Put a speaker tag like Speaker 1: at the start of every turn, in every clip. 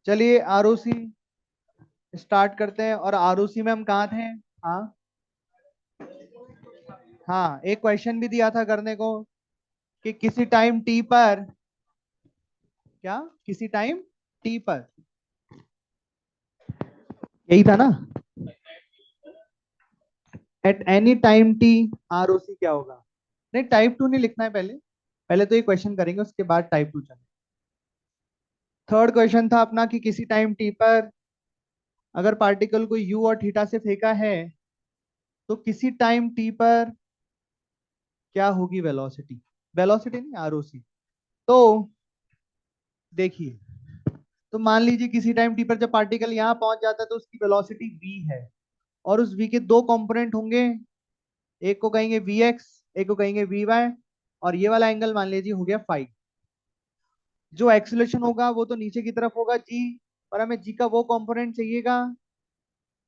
Speaker 1: चलिए ROC start करते हैं। और आरओसी में हम कहाँ थे? हाँ हाँ, एक क्वेश्चन भी दिया था करने को कि किसी टाइम टी पर, क्या किसी टाइम टी पर, यही था ना, at any time T ROC क्या होगा। नहीं, टाइप टू नहीं लिखना है, पहले पहले तो ये क्वेश्चन करेंगे, उसके बाद टाइप टू चलेंगे। थर्ड क्वेश्चन था अपना कि किसी टाइम टी पर अगर पार्टिकल को यू और थीटा से फेंका है तो किसी टाइम टी पर क्या होगी वेलोसिटी। वेलोसिटी नहीं, आरओसी। तो देखिए, तो मान लीजिए किसी टाइम टी पर जब पार्टिकल यहाँ पहुंच जाता है तो उसकी वेलोसिटी v है, और उस v के दो कंपोनेंट होंगे, एक को कहेंगे vx, एक को कहेंगे vy, और ये वाला एंगल मान लीजिए हो गया फाई। जो एक्सीलरेशन होगा वो तो नीचे की तरफ होगा g, और हमें g का वो कंपोनेंट चाहिएगा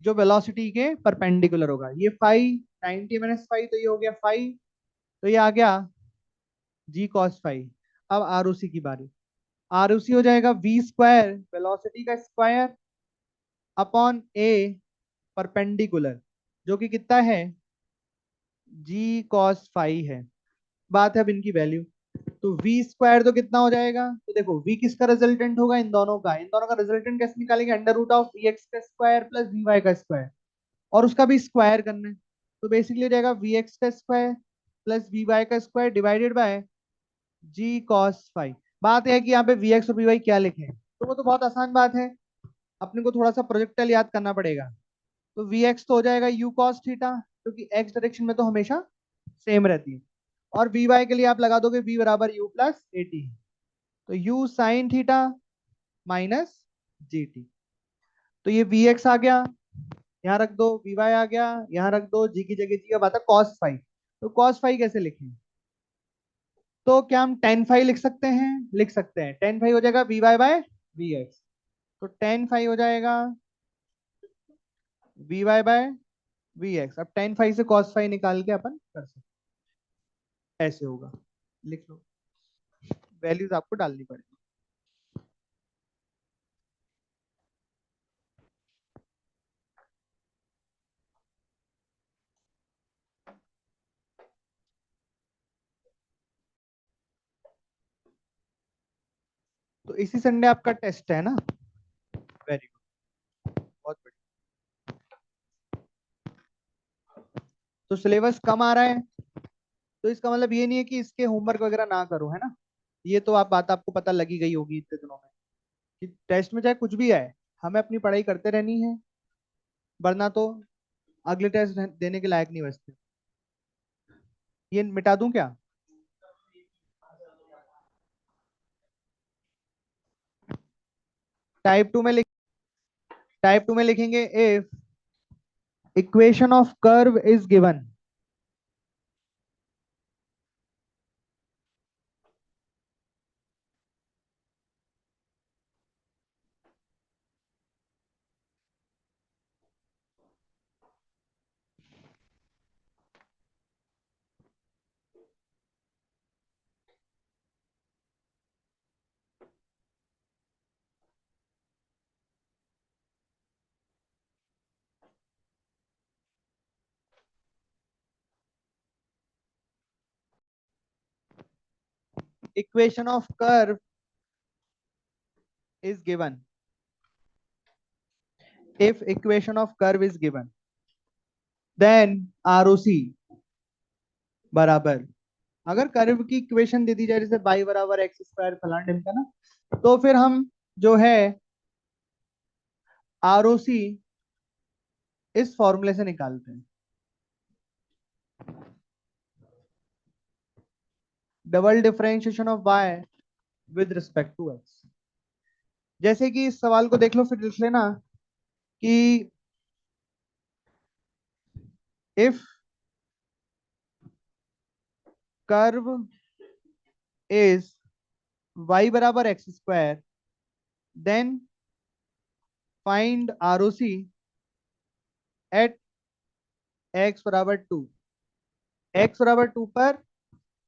Speaker 1: जो वेलोसिटी के परपेंडिकुलर होगा। ये फाई 90 माइनस फाई, तो ये हो गया फाई, तो ये आ गया जी कॉस फाई। अब आरओसी की बारी। आरओसी हो जाएगा वी स्क्वायर, वेलोसिटी का स्क्वायर, अपॉन ए परपेंडिकुलर, जो कि कितना है, जी कॉस फाई है। बात है अब इनकी वैल्यू। तो वी स्क्वायर तो कितना हो जाएगा, तो देखो वी किसका रिजल्टेंट होगा, इन दोनों का। इन दोनों का रिजल्टेंट कैसे निकालेंगे, under root of v x का स्क्वायर प्लस वी वाई का स्क्वायर, और उसका भी स्क्वायर करना है। तो बेसिकली हो जाएगा वी एक्स का स्क्वायर प्लस वी वाई का square divided by g cos phi. बात यह है कि यहाँ पे वी एक्स और वी वाई क्या लिखे हैं, तो वो तो बहुत आसान बात है, अपने को थोड़ा सा प्रोजेक्टल याद करना पड़ेगा। तो वी एक्स तो हो जाएगा यू कॉस थीटा, क्योंकि एक्स डायरेक्शन में तो हमेशा सेम रहती है, और वी वाई के लिए आप लगा दोगे वी बराबर यू प्लस ए टी, तो you sign theta minus G T. तो ये वी एक्स आ गया, यहाँ रख दो, वी वाई आ गया, यहाँ रख दो, जी की जगह जी का बात है कॉस फाई। तो कॉस फाई कैसे लिखें, तो क्या हम टेन फाई लिख सकते हैं, लिख सकते हैं। टेन फाई हो जाएगा v y by v x, तो टेन फाई हो जाएगा v y by v x. अब टेन फाई से कॉस फाई निकाल के अपन कर सकते हैं। ऐसे होगा, लिख लो, वैल्यूज आपको डालनी पड़ेगी। तो इसी संडे आपका टेस्ट है ना, वेरी गुड, बहुत बढ़िया। तो सिलेबस कम आ रहा है, तो इसका मतलब ये नहीं है कि इसके होमवर्क वगैरह ना करो, है ना। ये तो आप बात आपको पता लगी गई होगी इतने दिनों में कि टेस्ट में चाहे कुछ भी आए, हमें अपनी पढ़ाई करते रहनी है, वरना तो अगले टेस्ट देने के लायक नहीं बचते। ये मिटा दूं क्या? टाइप टू में लिख, टाइप टू में लिखेंगे if equation of curve is given. Equation of curve is given, if equation of curve is given then ROC बराबर, अगर कर्व की इक्वेशन दे दी जाए जैसे बाई बराबर एक्स स्क्वायर फलान ढिमका ना, तो फिर हम जो है ROC इस फॉर्मूले से निकालते हैं, double differentiation of y with respect to x। जैसे कि इस सवाल को देख लो, फिर लिख लेना कि इफ कर्व इज y बराबर x square then find ROC at x बराबर टू। x बराबर टू पर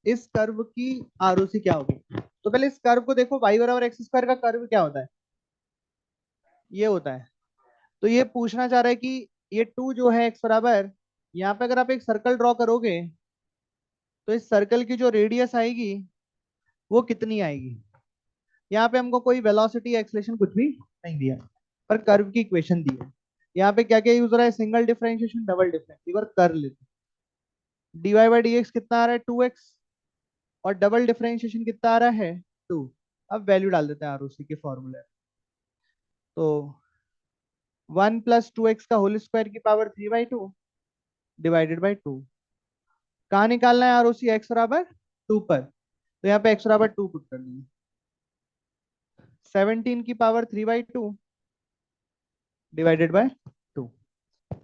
Speaker 1: इस कर्व की आरओसी क्या होगी। तो पहले इस कर्व को देखो, y बराबर एक्स स्क्वायर का कर्व क्या होता है, ये होता है। तो ये पूछना चाह रहा है कि ये 2 जो है x बराबर, यहाँ पे अगर आप एक सर्कल ड्रॉ करोगे तो इस सर्कल की जो रेडियस आएगी वो कितनी आएगी। यहाँ पे हमको कोई वेलोसिटी एक्सलेशन कुछ भी नहीं दिया, पर कर्व की इक्वेशन दी है। यहाँ पे क्या क्या यूज हो रहा है, सिंगल डिफरेंशिएशन, डबल डिफरेंशिएशन, एक बार कर लेते। dy बाई डी एक्स कितना आ रहा है 2x, और डबल डिफरेंशिएशन कितना आ रहा है 2। अब वैल्यू डाल देते हैं आरओसी के फॉर्मूले। तो 1 + 2x का होल स्क्वायर की पावर 3/2 डिवाइडेड बाई 2। कहाँ निकालना है आरओसी, x बराबर 2 पर, तो यहाँ पे x बराबर 2 पुट कर देंगे। 17 की पावर 3/2 डिवाइडेड बाय 2,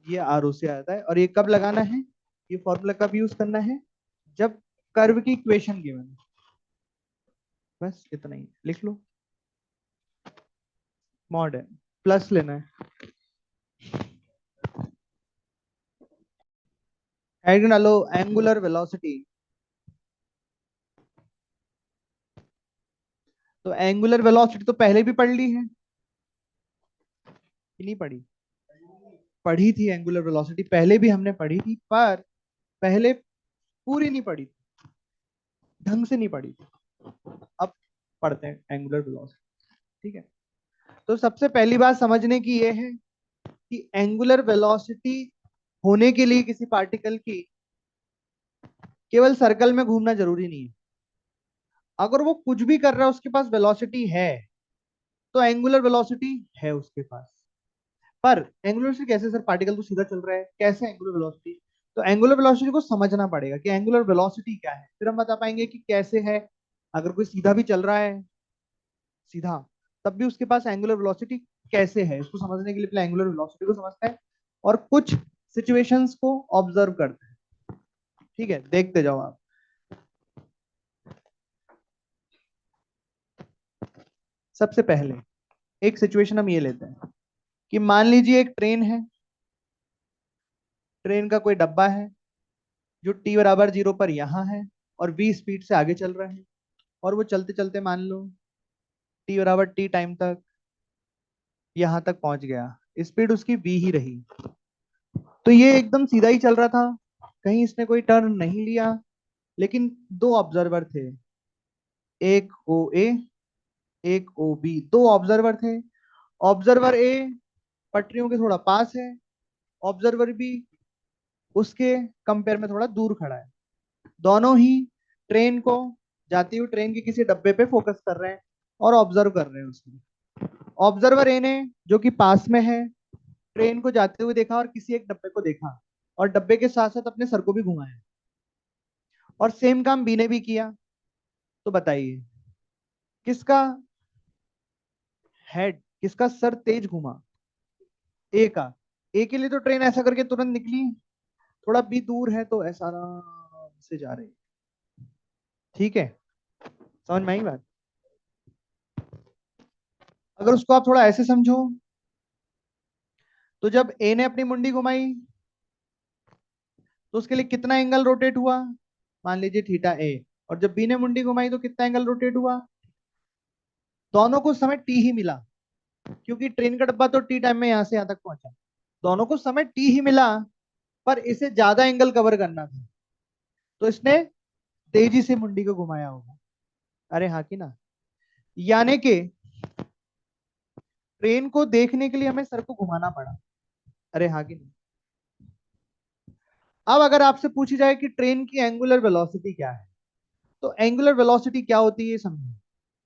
Speaker 1: ये आरओसी आता है। और ये कब लगाना है, ये फॉर्मूला कब यूज करना है, जब कर्व की इक्वेशन गिवन है। बस इतना ही लिख लो। मॉड है, प्लस लेना है। ऐड डालो एंगुलर वेलोसिटी। तो एंगुलर वेलोसिटी तो पहले भी पढ़ ली है कि नहीं पढ़ी, पढ़ी थी। एंगुलर वेलोसिटी पहले भी हमने पढ़ी थी, पर पहले पूरी नहीं पढ़ी थी, ढंग से नहीं पढ़ी थी। अब पढ़ते हैं एंगुलर वेलोसिटी, ठीक है। तो सबसे पहली बात समझने की ये है कि एंगुलर वेलोसिटी होने के लिए किसी पार्टिकल की केवल सर्कल में घूमना जरूरी नहीं है। अगर वो कुछ भी कर रहा है, उसके पास वेलोसिटी है, तो एंगुलर वेलोसिटी है उसके पास। पर एंगुलर वेलोसिटी कैसे सर, पार्टिकल तो सीधा चल रहा है, कैसे एंगुलर वेलोसिटी। तो एंगुलर वेलोसिटी को समझना पड़ेगा कि एंगुलर वेलोसिटी क्या है, फिर हम बता पाएंगे कि कैसे है। अगर कोई सीधा भी चल रहा है, सीधा, तब भी उसके पास एंगुलर वेलोसिटी कैसे है, इसको समझने के लिए पहले एंगुलर वेलोसिटी को समझते हैं और कुछ सिचुएशंस को ऑब्जर्व करते हैं। ठीक है, देखते जाओ आप। सबसे पहले एक सिचुएशन हम ये लेते हैं कि मान लीजिए एक ट्रेन है, ट्रेन का कोई डब्बा है जो t बराबर 0 पर यहाँ है और v स्पीड से आगे चल रहा है, और वो चलते चलते मान लो t बराबर t टाइम तक यहाँ तक पहुंच गया, स्पीड उसकी v ही रही। तो ये एकदम सीधा ही चल रहा था, कहीं इसने कोई टर्न नहीं लिया। लेकिन दो ऑब्जर्वर थे, एक ओ ए, एक ओ बी, दो ऑब्जर्वर थे। ऑब्जर्वर ए पटरियों के थोड़ा पास है, ऑब्जर्वर बी उसके कंपेयर में थोड़ा दूर खड़ा है। दोनों ही ट्रेन को, जाती हुई ट्रेन के किसी डब्बे पे फोकस कर रहे हैं और ऑब्जर्व कर रहे हैं उसको। ऑब्जर्वर ए ने, जो कि पास में है, ट्रेन को जाते हुए देखा और किसी एक डब्बे को देखा, और डब्बे के साथ साथ अपने सर को भी घुमाया, और सेम काम बी ने भी किया। तो बताइए किसका हेड, किसका सर तेज घुमा, ए का। ए के लिए तो ट्रेन ऐसा करके तुरंत निकली, थोड़ा बी दूर है तो ऐसा आराम से जा रही। ठीक है, समझ में आई बात। अगर उसको आप थोड़ा ऐसे समझो, तो जब ए ने अपनी मुंडी घुमाई तो उसके लिए कितना एंगल रोटेट हुआ, मान लीजिए थीटा ए। और जब बी ने मुंडी घुमाई तो कितना एंगल रोटेट हुआ। दोनों को समय टी ही मिला, क्योंकि ट्रेन का डब्बा तो टी टाइम में यहां से यहां तक पहुंचा। दोनों को समय टी ही मिला, पर इसे ज्यादा एंगल कवर करना था, तो इसने तेजी से मुंडी को घुमाया होगा। अरे हाँ कि ना, यानी कि ट्रेन को देखने के लिए हमें सर को घुमाना पड़ा। अरे हाँ कि नहीं। अब अगर आपसे पूछी जाए कि ट्रेन की एंगुलर वेलोसिटी क्या है, तो एंगुलर वेलोसिटी क्या होती है ये समझो।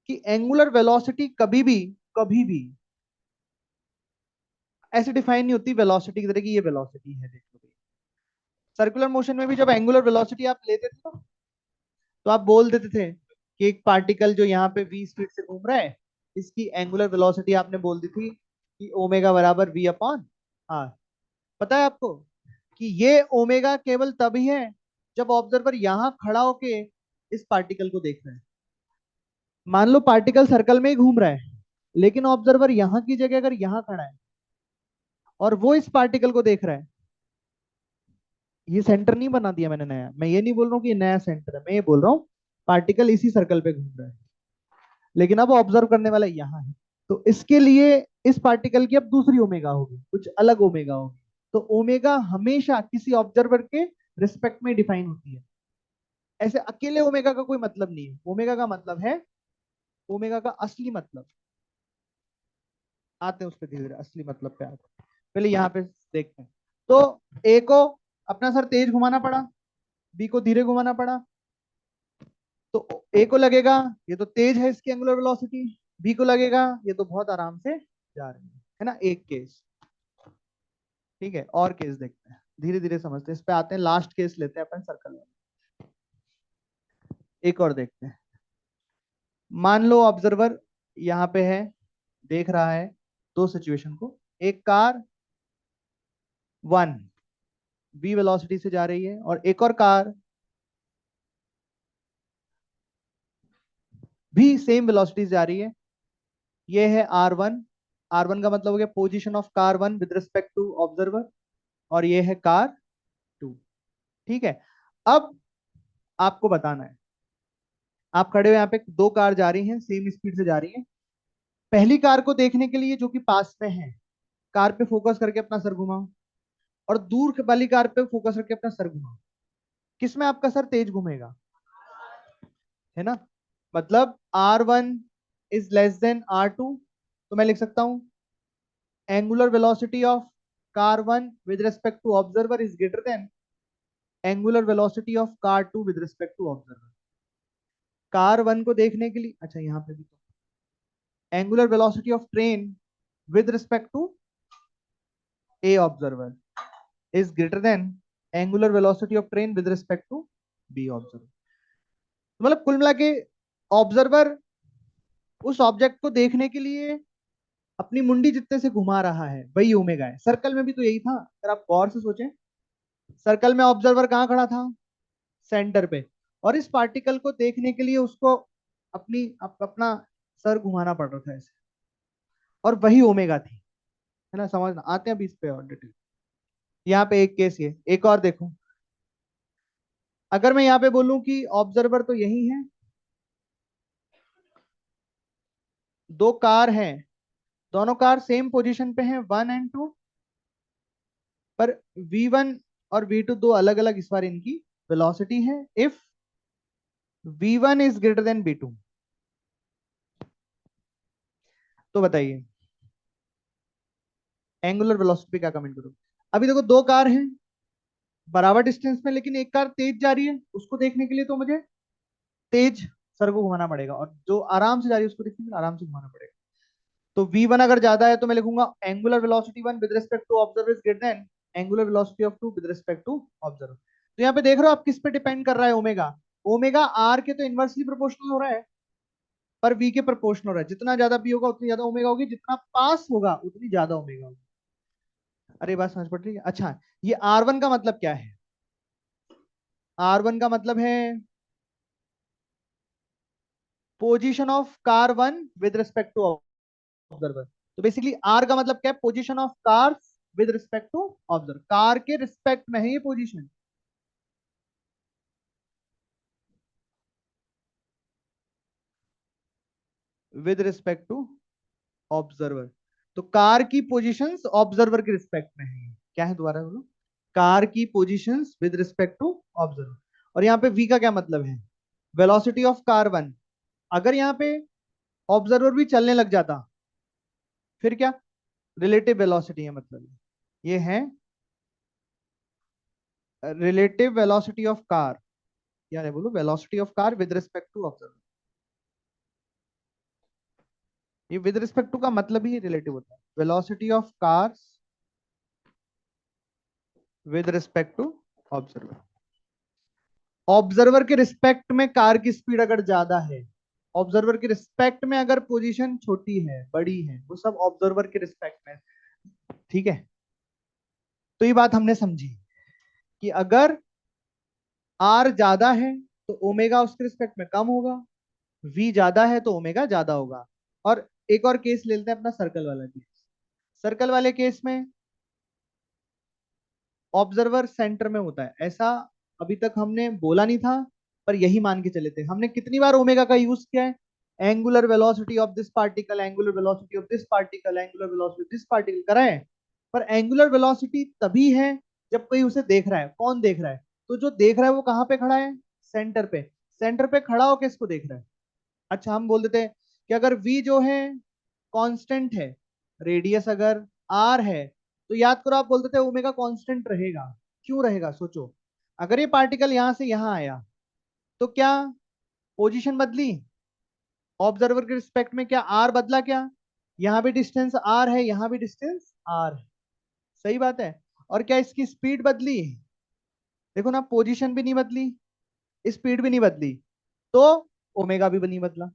Speaker 1: कि एंगुलर वेलोसिटी कभी भी ऐसे डिफाइन नहीं होती वेलोसिटी की तरह कि ये वेलोसिटी है। देखो सर्कुलर मोशन में भी जब एंगुलर वेलोसिटी आप लेते थे तो आप बोल देते थे कि एक पार्टिकल जो यहाँ पे v स्पीड से घूम रहा है, इसकी एंगुलर वेलोसिटी आपने बोल दी थी कि ओमेगा बराबर v अपॉन आर। पता है आपको कि ये ओमेगा केवल तभी है जब ऑब्जर्वर यहाँ खड़ा होके इस पार्टिकल को देख रहा है। मान लो पार्टिकल सर्कल में ही घूम रहा है, लेकिन ऑब्जर्वर यहाँ की जगह अगर यहाँ खड़ा है और वो इस पार्टिकल को देख रहा है, ये सेंटर नहीं बना दिया मैंने नया, मैं ये नहीं बोल रहा हूँ कि ये नया सेंटर है, मैं ये बोल रहा हूँ पार्टिकल इसी सर्कल पे घूम रहा है, लेकिन अब ऑब्जर्व करने वाला यहाँ है। तो इसके लिए इस पार्टिकल की अब दूसरी ओमेगा होगी, कुछ अलग ओमेगा होगी। तो ओमेगा हमेशा किसी ऑब्जर्वर के रिस्पेक्ट में डिफाइन होती है। ऐसे अकेले ओमेगा का कोई मतलब नहीं है। ओमेगा का मतलब है, ओमेगा का असली मतलब, आते हैं उस पर धीरे धीरे, असली मतलब पे आते हैं, पहले यहाँ पे देखते हैं। तो ए को अपना सर तेज घुमाना पड़ा, बी को धीरे घुमाना पड़ा। तो ए को लगेगा ये तो तेज है इसकी एंगुलर वेलोसिटी, बी को लगेगा ये तो बहुत आराम से जा रही है ना। एक केस, ठीक है, और केस देखते हैं, धीरे धीरे समझते हैं। इस पे आते हैं, लास्ट केस लेते हैं अपन सर्कल में। एक और देखते हैं। मान लो ऑब्जर्वर यहाँ पे है, देख रहा है दो सिचुएशन को। एक कार 1 v वेलोसिटी से जा रही है, और एक और कार भी सेम वेलोसिटी से जा रही है। ये है R1। R1 का मतलब हो गया position of car 1 with respect to observer, और ये है कार 2। ठीक है, अब आपको बताना है, आप खड़े हो यहाँ पे, दो कार जा रही हैं, सेम स्पीड से जा रही हैं। पहली कार को देखने के लिए जो कि पास में है, कार पे फोकस करके अपना सर घुमाओ, और दूर वाली कार पे फोकस करके अपना सर घुमाओ। किसमें आपका सर तेज घूमेगा, है ना। मतलब R1 is less than R2, तो मैं लिख सकता हूं angular velocity of car 1 with respect to observer is greater than angular velocity of car 2 with respect to observer. Car 1 को देखने के लिए, अच्छा यहाँ पे भी तो angular velocity of train with respect to A observer is greater than angular velocity of train with respect to B observer. मतलब कुल मिला के ऑब्जर्वर उस ऑब्जेक्ट को देखने के लिए अपनी मुंडी जितने से घुमा रहा है, वही ओमेगा है। सर्कल में भी तो यही था, अगर आप गौर से सोचें। सर्कल में ऑब्जर्वर कहाँ खड़ा था, सेंटर पे, और इस पार्टिकल को देखने के लिए उसको अपना सर घुमाना पड़ रहा था ऐसे, और वही ओमेगा थी, है ना। समझना, आते हैं अभी इस पे और डिटेल। यहाँ पे एक केस, ये एक और देखो। अगर मैं यहाँ पे बोलूं कि ऑब्जर्वर तो यही है, दो कार हैं, दोनों कार सेम पोजीशन पे हैं 1 और 2, पर V1 और V2 दो अलग अलग इस बार इनकी वेलोसिटी है। If V1 is greater then V2, तो बताइए एंगुलर वेलोसिटी पे क्या कमेंट करो। अभी देखो दो कार हैं बराबर डिस्टेंस में, लेकिन एक कार तेज जा रही है, उसको देखने के लिए तो मुझे तेज सर को घुमाना पड़ेगा, और जो आराम से जा रही है उसको देखने के लिए आराम से घुमाना पड़ेगा। तो V1 अगर ज्यादा है तो मैं लिखूंगा angular velocity 1 with respect to observer is greater than angular velocity of 2 with respect to observer. तो यहाँ पे देख रहे हो आप किस पे डिपेंड कर रहा है ओमेगा। ओमेगा आर के तो इनवर्सली प्रोपोर्शनल हो रहा है, पर वी के प्रोपोर्शनल हो रहा है। जितना ज्यादा पी होगा उतनी ज्यादा ओमेगा होगी, जितना पास होगा उतनी ज्यादा ओमेगा होगी। अरे बात समझ पड़ रही है। अच्छा, ये R1 का मतलब क्या है। R1 का मतलब है position of car 1 with respect to observer. तो बेसिकली आर का मतलब क्या है, position of cars with respect to observer, car के रिस्पेक्ट में है ये position. With respect to observer, तो कार की पोजीशंस ऑब्जर्वर के रिस्पेक्ट में है। क्या है, दोबारा बोलो। कार की positions with respect to observer. और यहाँ पे वी का क्या मतलब है, वेलोसिटी ऑफ कार 1। अगर यहाँ पे ऑब्जर्वर भी चलने लग जाता, फिर क्या, रिलेटिव वेलोसिटी है, मतलब ये है रिलेटिव वेलोसिटी ऑफ कार, क्या है बोलो, velocity of car with respect to observer. ये विद रिस्पेक्ट टू का मतलब ही रिलेटिव होता है, velocity of cars with respect to observer. Observer के रिस्पेक्ट में कार की स्पीड अगर ज्यादा है, ऑब्जर्वर के रिस्पेक्ट में अगर पोजीशन छोटी है, बड़ी है, वो सब ऑब्जर्वर के रिस्पेक्ट में। ठीक है, तो ये बात हमने समझी कि अगर आर ज्यादा है तो ओमेगा उसके रिस्पेक्ट में कम होगा, वी ज्यादा है तो ओमेगा ज्यादा होगा। और एक और केस ले लेते हैं अपना, सर्कल वाला केस। सर्कल वाले केस में ऑब्जर्वर सेंटर में होता है, ऐसा अभी तक हमने बोला नहीं था, पर यही मान के चले थे। हमने कितनी बार ओमेगा का यूज किया है, angular velocity of this particle, angular velocity of this particle, angular velocity of this particle करा है। पर एंगुलर वेलोसिटी तभी है जब कोई उसे देख रहा है। कौन देख रहा है? तो जो देख रहा है वो कहाँ पे खड़ा है? सेंटर पे। सेंटर पे खड़ा होकर इसको देख रहा है। अच्छा, हम बोल देते हैं कि अगर v जो है कांस्टेंट है, रेडियस अगर r है, तो याद करो आप बोल देते हैं ओमेगा कांस्टेंट रहेगा। क्यों रहेगा? सोचो, अगर ये पार्टिकल यहां से यहां आया तो क्या पोजीशन बदली? ऑब्जर्वर के रिस्पेक्ट में क्या आर बदला? क्या यहाँ भी डिस्टेंस आर है, यहाँ भी डिस्टेंस आर है। सही बात है। और क्या इसकी स्पीड बदली? देखो ना, पोजीशन भी नहीं बदली, स्पीड भी नहीं बदली, तो ओमेगा भी नहीं बदला।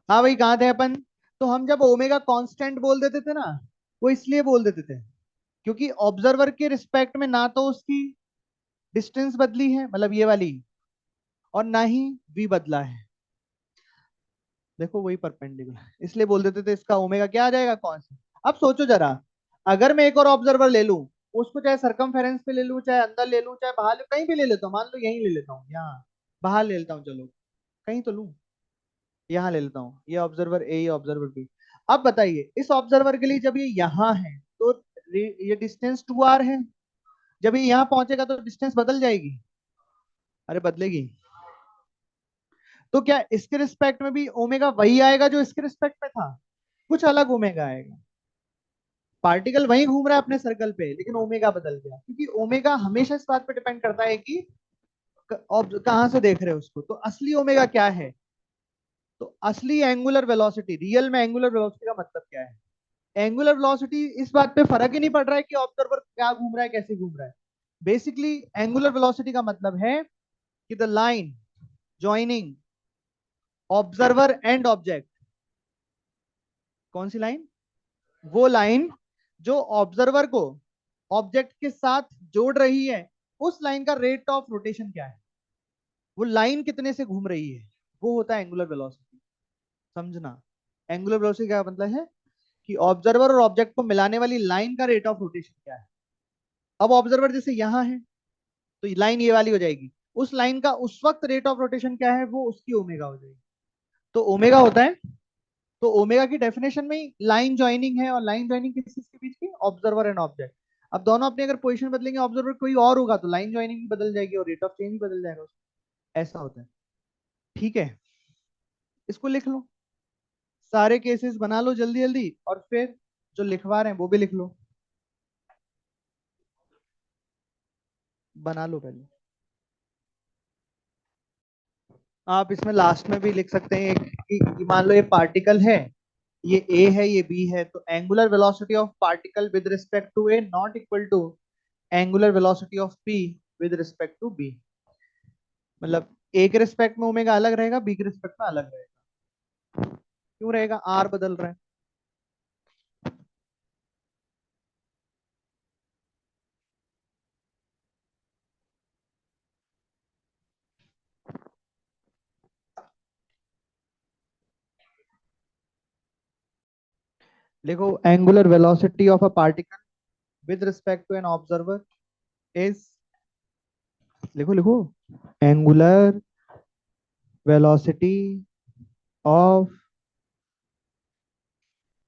Speaker 1: हाँ भाई, कहाँ थे अपन? तो हम जब ओमेगा कांस्टेंट बोल देते थे ना, वो इसलिए बोल देते थे क्योंकि ऑब्जर्वर के रिस्पेक्ट में ना तो उसकी डिस्टेंस बदली है, मतलब ये वाली, और ना ही v बदला है। देखो वही परपेंडिकुलर, इसलिए बोल देते थे इसका ओमेगा क्या आ जाएगा? कांस्टेंट। अब सोचो जरा, अगर मैं एक और ऑब्जर्वर ले लूं, उसको चाहे सरकमफेरेंस पे ले लूं, चाहे अंदर ले लूं, चाहे बाहर कहीं भी ले लेता हूँ, मान लो यहीं ले लेता हूँ, यहाँ बाहर ले लेता हूँ, चलो कहीं तो लूं, यहाँ ले लेता हूँ, ये ऑब्जर्वर ए, ये ऑब्जर्वर बी। अब बताइए, इस ऑब्जर्वर के लिए जब ये यहाँ है तो ये डिस्टेंस 2r है। जब ये यहाँ पहुंचेगा तो डिस्टेंस बदल जाएगी? अरे बदलेगी। तो क्या इसके रिस्पेक्ट में भी ओमेगा वही आएगा जो इसके रिस्पेक्ट में था? कुछ अलग ओमेगा आएगा। पार्टिकल वही घूम रहा है अपने सर्कल पे, लेकिन ओमेगा बदल गया, क्योंकि ओमेगा हमेशा इस बात पे डिपेंड करता है कि कहां से देख रहे हो उसको। तो असली ओमेगा क्या है? तो असली एंगुलर वेलोसिटी, रियल में एंगुलर वेलोसिटी का मतलब क्या है? एंगुलर वेलोसिटी इस बात पे फर्क ही नहीं पड़ रहा है कि ऑब्जर्वर क्या घूम रहा है, कैसे घूम रहा है। बेसिकली एंगुलर वेलोसिटी का मतलब है कि the line joining observer and object. कौन सी लाइन? वो लाइन जो ऑब्जर्वर को ऑब्जेक्ट के साथ जोड़ रही है, उस लाइन का रेट ऑफ रोटेशन क्या है, वो लाइन कितने से घूम रही है, वो होता है एंगुलर वेलोसिटी। समझना, एंगुलर वेलोसिटी का मतलब है कि ऑब्जर्वर और ऑब्जेक्ट को मिलाने वाली लाइन का रेट ऑफ रोटेशन क्या है। अब ऑब्जर्वर जैसे यहां है तो लाइन ये वाली हो जाएगी, उस लाइन का उस वक्त रेट ऑफ रोटेशन क्या है, वो उसकी ओमेगा हो जाएगी। तो ओमेगा होता है, तो ओमेगा की डेफिनेशन में ही लाइन ज्वाइनिंग है, और लाइन ज्वाइनिंग किस किसके बीच की? Observer and object. अब दोनों अपनी अगर पोजीशन बदलेंगे, ऑब्जर्वर कोई और होगा तो लाइन ज्वाइनिंग भी बदल जाएगी और रेट ऑफ चेंज भी बदल जाएगा उसका। ऐसा होता है। ठीक है, इसको लिख लो, सारे केसेस बना लो जल्दी जल्दी, और फिर जो लिखवा रहे हैं वो भी लिख लो। बना लो पहले। आप इसमें लास्ट में भी लिख सकते हैं कि मान लो ये पार्टिकल है, ये ए है, ये बी है, तो angular velocity of particle with respect to A not equal to angular velocity of P with respect to B. मतलब ए के रिस्पेक्ट में ओमेगा अलग रहेगा, बी के रिस्पेक्ट में अलग रहेगा। क्यों रहेगा? आर बदल रहा है। देखो, angular velocity of a particle with respect to an observer is, लिखो लिखो, angular velocity of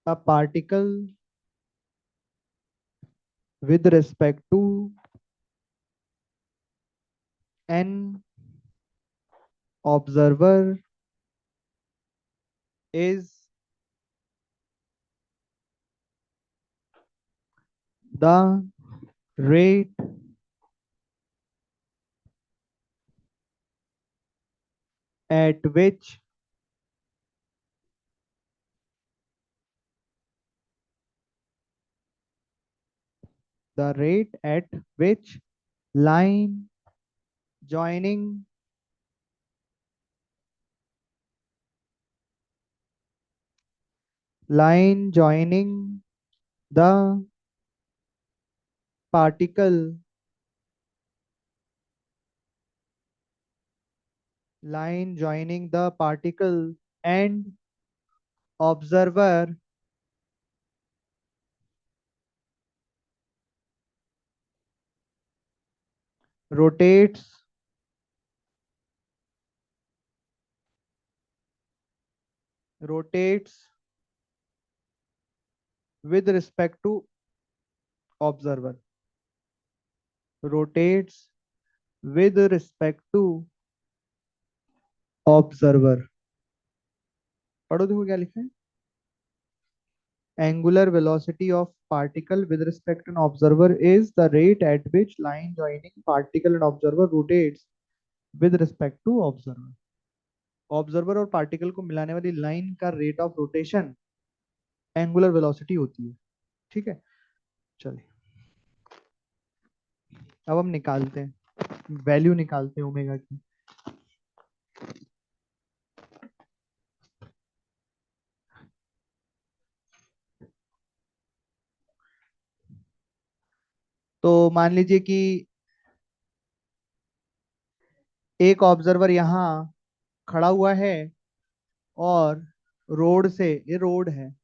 Speaker 1: a particle with respect to an observer is the rate at which the rate at which line joining the particle and observer rotates rotates with respect to observer rotates with respect to observer। पढ़ो देखो क्या लिखा है। Angular velocity of particle with respect to an observer is the rate at which line joining particle and observer rotates with respect to observer। Observer और particle को मिलाने वाली line का rate of rotation angular velocity होती है। ठीक है, चलिए अब हम निकालते हैं, वैल्यू निकालते हैं ओमेगा की। तो मान लीजिए कि एक ऑब्जर्वर यहाँ खड़ा हुआ है और रोड से, ये रोड है,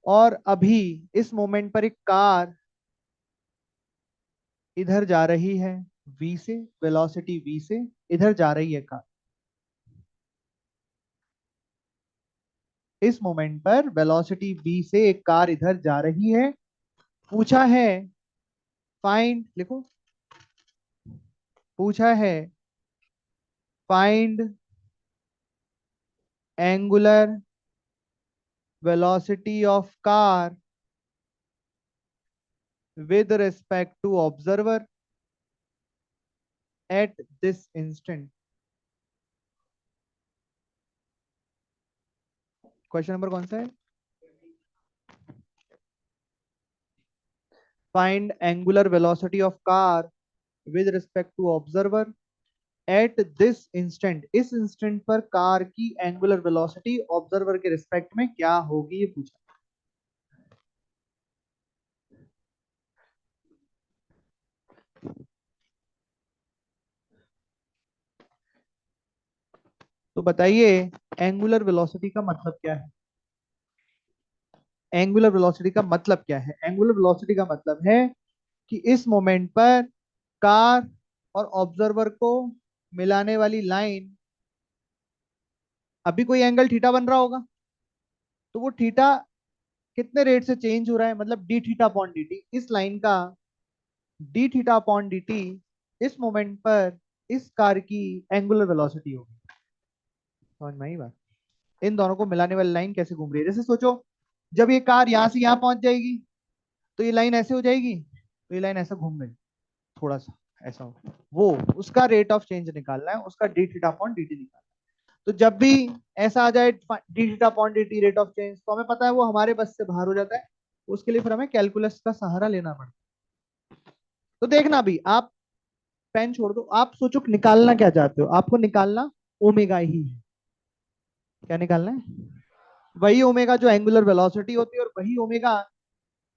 Speaker 1: और अभी इस मोमेंट पर एक कार इधर जा रही है v से, वेलोसिटी v से इधर जा रही है कार। इस मोमेंट पर वेलोसिटी v से एक कार इधर जा रही है। पूछा है फाइंड, लिखो, पूछा है find angular velocity of car with respect to observer at this instant। Question number कौन सा है? Find angular velocity of car with respect to observer at this instant. इस इंस्टेंट पर कार की एंगुलर वेलोसिटी ऑब्जर्वर के respect में क्या होगी, ये पूछा। तो बताइए एंगुलर वेलोसिटी का मतलब क्या है? एंगुलर वेलोसिटी का मतलब क्या है? एंगुलर वेलोसिटी का मतलब है कि इस मोमेंट पर कार और ऑब्जर्वर को मिलाने वाली लाइन, अभी कोई एंगल थीटा बन रहा होगा, तो वो थीटा कितने रेट से चेंज हो रहा है, मतलब D theta upon d T. इस लाइन का D theta upon d T इस मोमेंट पर इस कार की एंगुलर वेलोसिटी होगी। समझ में आई बात? इन दोनों को मिलाने वाली लाइन कैसे घूम रही है, जैसे सोचो जब ये कार यहां से यहां पहुंच जाएगी तो ये लाइन ऐसे हो जाएगी, तो ये लाइन ऐसा घूम गई, थोड़ा सा ऐसा हो, वो उसका रेट ऑफ चेंज निकालना है, उसका D theta upon d T निकालना है। तो जब भी ऐसा आ जाए D theta upon d T rate of change, तो हमें पता है वो हमारे बस से बाहर हो जाता है। उसके लिए फिर हमें कैलकुलस का सहारा लेना पड़ता है। तो देखना भी, आप पेन छोड़ दो, आप सोचो निकालना क्या चाहते हो। आपको निकालना ओमेगा ही है। क्या निकालना है? वही ओमेगा जो एंगुलर वेलोसिटी होती है, और वही ओमेगा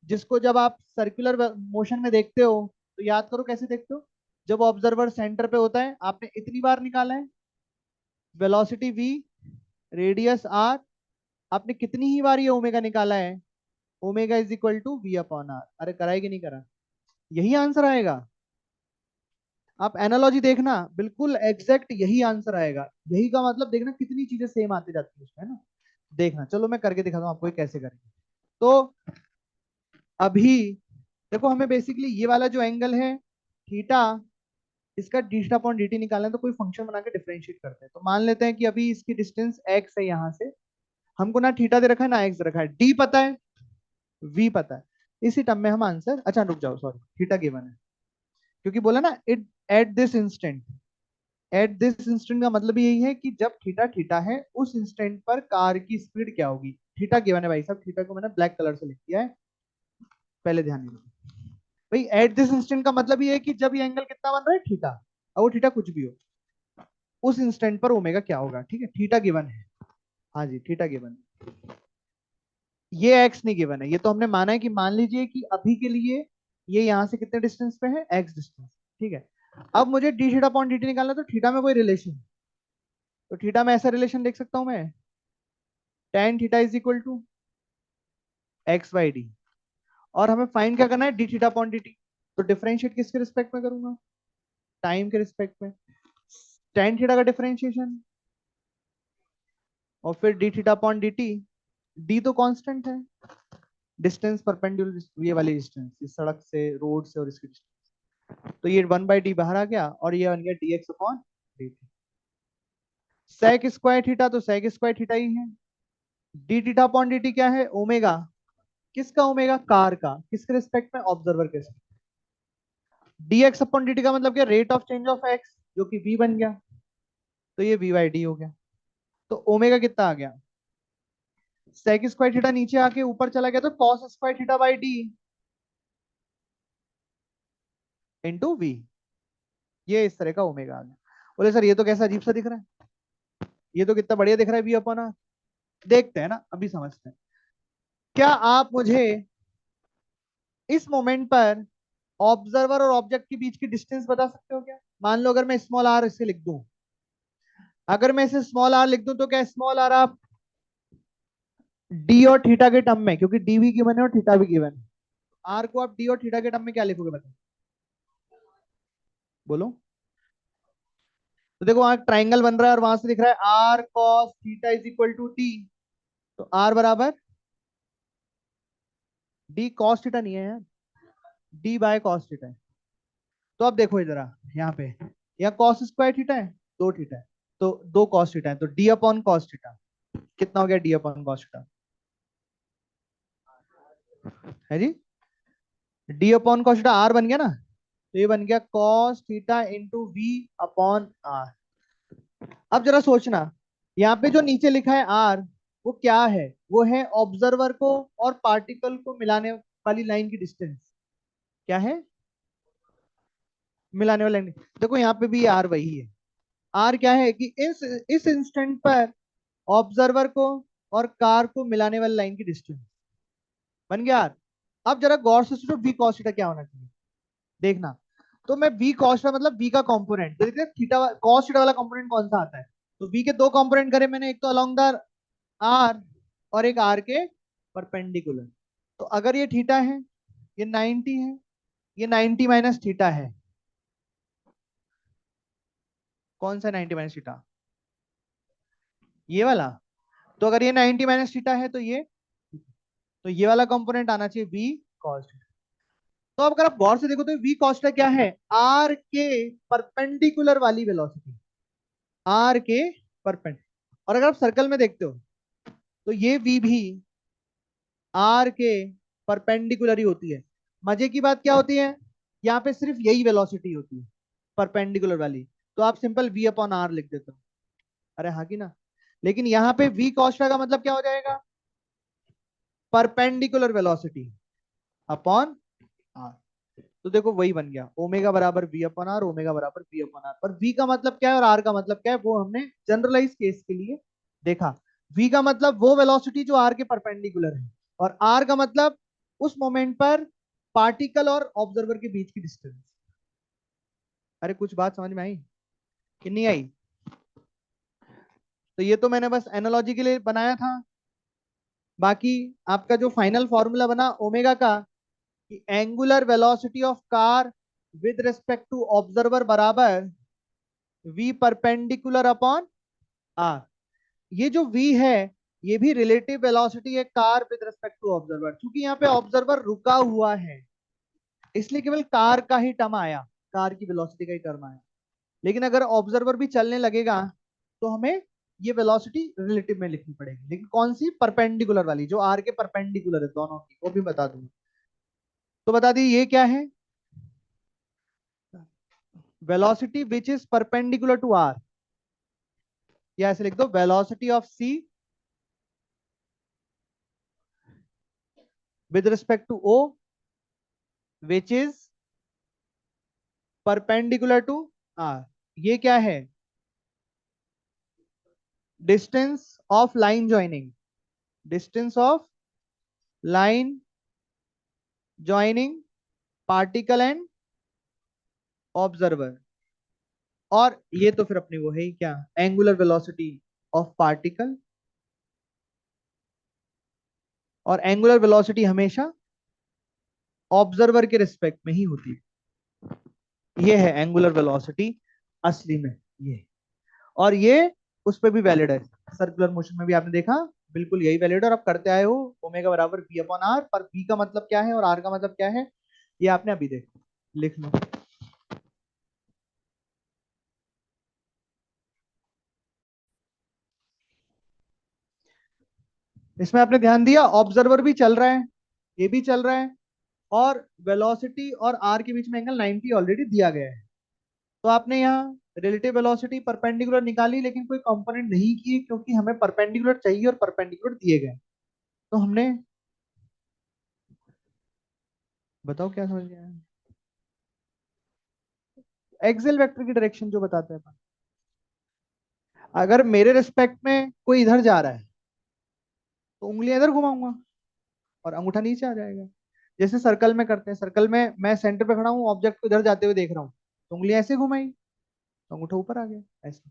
Speaker 1: जिसको जब आप सर्कुलर मोशन में देखते हो, तो याद करो कैसे देखते हो। जब ऑब्जर्वर सेंटर पे होता है, आपने इतनी बार निकाला है वेलोसिटी v, रेडियस r, आपने कितनी ही बार ये ओमेगा निकाला है, omega is equal to v upon r. अरे कराए कि नहीं करा? यही आंसर आएगा। आप एनालॉजी देखना, बिल्कुल एग्जैक्ट यही आंसर आएगा। यही का मतलब देखना कितनी चीजें सेम आती जाती है उसमें, है ना। देखना, चलो मैं करके दिखाता हूँ आपको ये कैसे करेंगे। तो अभी देखो, हमें बेसिकली ये वाला जो एंगल है थीटा, इसका D theta upon d T निकालना है, तो कोई फंक्शन बना के डिफरेंशिएट करते हैं। तो मान लेते हैं कि अभी इसकी डिस्टेंस एक्स है, यहाँ से हमको ना थीटा दे रखा है ना एक्स दे रखा है, डी पता है, वी पता है। इसी टर्म में हम आंसर, अच्छा रुक जाओ, सॉरी, थीटा गिवन है क्योंकि बोला ना it at this instant, eight this instant का मतलब यही है कि जब थीटा थीटा है उस इंस्टेंट पर कार की स्पीड क्या होगी। थीटा गिवन है भाई साहब, थीटा को मैंने ब्लैक कलर से लिख दिया है, पहले ध्यान दीजिए। भाई एट दिस इंस्टेंट का मतलब ये है कि जब ये एंगल कितना बन रहा है थीटा, और वो थीटा कुछ भी हो, उस इंस्टेंट पर ओमेगा क्या होगा। ठीक है, थीटा गिवन है। हाँ जी, थीटा गिवन है। ये एक्स नहीं गिवन है, ये तो हमने माना है कि मान लीजिए कि अभी के लिए ये यहां से कितने डिस्टेंस पे है, एक्स डिस्टेंस। ठीक है, अब मुझे D theta upon d T निकालना, तो थीटा में कोई रिलेशन, तो थीटा में ऐसा रिलेशन देख सकता हूं मैं, tan theta is equal to x by d. और हमें फाइंड क्या करना है, d theta upon d t. तो डिफरेंशिएट किसके रिस्पेक्ट में करूंगा, टाइम के रिस्पेक्ट में। टेन थीटा का डिफरेंशिएशन और फिर D theta upon d T. D तो कांस्टेंट है, डिस्टेंस परपेंडिकुलर, ये वाली डिस्टेंस, इस सड़क से, रोड से, और इसकी डिस्टेंस। तो ये वन बाई डी बाहर आ गया और ये बन गया d x upon d t. Sec square theta, तो सेक स्क्वायर थीटा ही है। D theta upon d t क्या है, ओमेगा। किसका ओमेगा, कार का। किसके रिस्पेक्ट में, ऑब्जर्वर के। D x upon d T का मतलब क्या, rate of change of x, जो कि v बन गया, तो ये v बाई डी हो गया। तो ओमेगा कितना आ गया, सेक स्क्वायर थीटा नीचे आके ऊपर चला गया, तो cos square theta by d into v. ये इस तरह का ओमेगा आ गया। बोले सर ये तो कैसा अजीब सा दिख रहा है, ये तो कितना बढ़िया दिख रहा है वी अपॉन आर। देखते हैं ना, अभी समझते हैं। क्या आप मुझे इस मोमेंट पर ऑब्जर्वर और ऑब्जेक्ट के बीच की डिस्टेंस बता सकते हो क्या। मान लो अगर मैं स्मॉल आर इसे लिख दूं, अगर मैं इसे स्मॉल आर लिख दूं, तो क्या स्मॉल आर आप डी और थीटा के टर्म में, क्योंकि डी भी गिवन है और थीटा भी गिवन है, आर को आप डी और थीटा के टर्म में क्या लिखोगे बताओ, बोलो। तो देखो वहां ट्राइंगल बन रहा है और वहां से दिख रहा है r cos theta is equal to t. तो आर बराबर डी कॉस थीटा नहीं है यार, डी बाय कॉस थीटा है। तो अब देखो इधर यहाँ पे, यहाँ कॉस स्क्वायर थीटा है, दो थीटा है, तो दो कॉस थीटा है, तो डी अपॉन कॉस थीटा कितना हो गया, डी अपॉन कॉस थीटा है जी, D upon cos theta R बन गया ना, तो ये बन गया cos theta into V upon R. अब जरा सोचना, यहाँ पे जो नीचे लिखा है आर, वो क्या है, वो है ऑब्जर्वर को और पार्टिकल को मिलाने वाली लाइन की डिस्टेंस। क्या है, मिलाने वाली लाइन। देखो यहाँ पे भी आर वही है। आर क्या है कि इस इंस्टेंट पर ऑब्जर्वर को और कार को मिलाने वाली लाइन की डिस्टेंस बन गया आर। अब जरा गौर से सोचो वी कॉस थीटा क्या होना चाहिए, देखना। तो मैं वी कॉस मतलब वी का कंपोनेंट देखते, थीटा कॉस थीटा वाला कंपोनेंट कौन सा आता है। तो वी के दो कंपोनेंट करे मैंने, एक तो अलोंग द आर और एक आर के परपेंडिकुलर। तो अगर ये थीटा है, ये 90 है, ये 90 माइनस थीटा है, कौन सा 90 माइनस थीटा, ये वाला। तो अगर ये 90 माइनस थीटा है, तो ये वाला कंपोनेंट आना चाहिए वी कॉस थीटा। तो अब अगर आप गौर से देखो, तो वी कॉस थीटा क्या है, आर के परपेंडिकुलर वाली वेलोसिटी, आर के परपेंड। और अगर आप सर्कल में देखते हो, तो ये वी भी आर के परपेंडिकुलर ही होती है। मजे की बात क्या होती है, यहाँ पे सिर्फ यही वेलोसिटी होती है, परपेंडिकुलर वाली। तो आप सिंपल वी अपॉन आर लिख देते हो, अरे हाँ कि ना। लेकिन यहाँ पे वी कॉस्टा का मतलब क्या हो जाएगा, परपेंडिकुलर वेलोसिटी अपॉन आर। तो देखो वही बन गया, ओमेगा बराबर वी अपॉन आर, ओमेगा बराबर वी अपॉन आर। पर वी का मतलब क्या है और आर का मतलब क्या है, वो हमने जनरलाइज केस के लिए देखा। वी का मतलब वो वेलोसिटी जो आर के परपेंडिकुलर है, और आर का मतलब उस मोमेंट पर पार्टिकल और ऑब्जर्वर के बीच की डिस्टेंस। अरे कुछ बात समझ में आई कि नहीं आई। तो ये तो मैंने बस एनालॉजी के लिए बनाया था। बाकी आपका जो फाइनल फॉर्मूला बना ओमेगा का, कि angular velocity of car with respect to observer बराबर वी परपेंडिकुलर अपॉन आर। ये जो v है, ये भी रिलेटिव वेलोसिटी है car with respect to observer. क्योंकि यहाँ पे ऑब्जर्वर रुका हुआ है, इसलिए केवल कार का ही टर्म आया, कार की वेलोसिटी का ही टर्म आया। लेकिन अगर ऑब्जर्वर भी चलने लगेगा, तो हमें ये वेलोसिटी रिलेटिव में लिखनी पड़ेगी, लेकिन कौन सी, परपेंडिकुलर वाली, जो आर के परपेंडिकुलर है दोनों की, वो भी बता दूंगा। तो बता दी ये क्या है, velocity which is perpendicular to r, या ऐसे लिख दो velocity of c with respect to o which is perpendicular to r. ये क्या है? Distance of line joining, distance of line joining particle and observer. और ये तो फिर अपनी वो है ही क्या, एंगुलर वेलोसिटी ऑफ पार्टिकल। और एंगुलर वेलोसिटी हमेशा ऑब्जर्वर के रिस्पेक्ट में ही होती है। ये है एंगुलर वेलोसिटी असली में ये। और ये उस पर भी वैलिड है, सर्कुलर मोशन में भी आपने देखा बिल्कुल यही वैलिड है। और आप करते आए हो ओमेगा बराबर बी अपॉन आर, पर बी का मतलब क्या है और आर का मतलब क्या है ये आपने अभी देखो, लिख लो। इसमें आपने ध्यान दिया ऑब्जर्वर भी चल रहा है, ये भी चल रहा है, और वेलोसिटी और आर के बीच में एंगल 90 ऑलरेडी दिया गया है। तो आपने यहाँ रिलेटिव वेलोसिटी परपेंडिकुलर निकाली, लेकिन कोई कंपोनेंट नहीं किए क्योंकि हमें परपेंडिकुलर चाहिए और परपेंडिकुलर दिए गए। तो हमने, बताओ क्या समझ गया? एक्सेल वेक्टर की डायरेक्शन जो बताते हैं अपन। अगर मेरे रिस्पेक्ट में कोई इधर जा रहा है तो उंगलियां इधर घुमाऊंगा और अंगूठा नीचे आ जाएगा। जैसे सर्कल में करते हैं, सर्कल में मैं सेंटर पे खड़ा हूँ, ऑब्जेक्ट को इधर जाते हुए देख रहा हूँ, तो उंगलियां ऐसे घुमाई तो अंगूठा ऊपर आ गया ऐसे।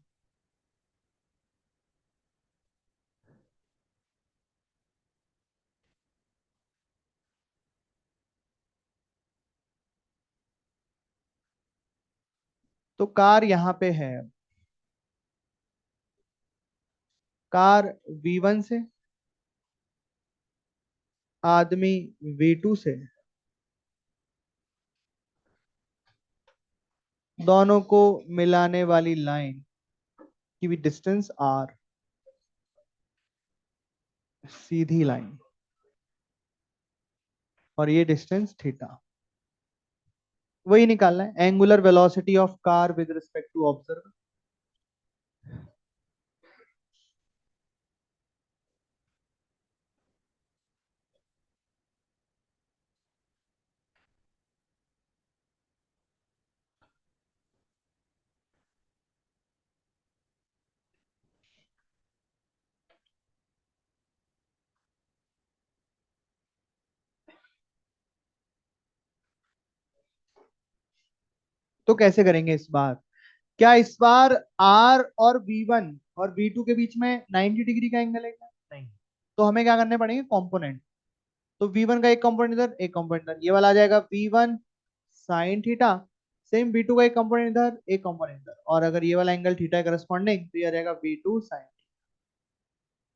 Speaker 1: तो कार यहाँ पे है, कार V1 से, आदमी V2 से, दोनों को मिलाने वाली लाइन की भी डिस्टेंस R, सीधी लाइन, और ये डिस्टेंस थीटा। वही निकालना है, angular velocity of car with respect to observer. तो कैसे करेंगे इस बार? क्या इस बार R और V1 और V2 के बीच में 90 डिग्री का एंगल है क्या? नहीं। तो हमें क्या करने पड़ेंगे, कंपोनेंट। तो V1 का एक कंपोनेंट इधर, एक कंपोनेंट इधर, ये वाला आ जाएगा V1 sine theta. Same V2 का एक कंपोनेंट इधर, एक कंपोनेंट इधर, और अगर ये वाला एंगल थीटा है करस्पॉन्डिंग तो ये आ जाएगा V2 साइन।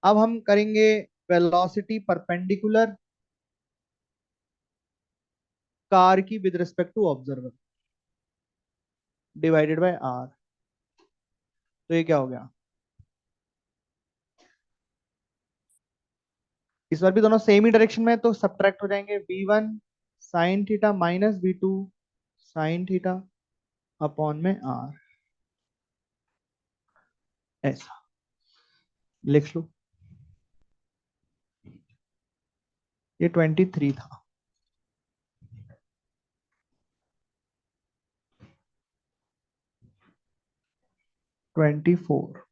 Speaker 1: अब हम करेंगे वेलोसिटी परपेंडिकुलर कार की with respect to observer divided by R। तो ये क्या हो गया, इस बार भी दोनों सेम ही डायरेक्शन में है, तो सब्ट्रैक्ट हो जाएंगे। V1 sign theta minus V2 sine theta upon में R, ऐसा लिख लो। ये 23 था। 24।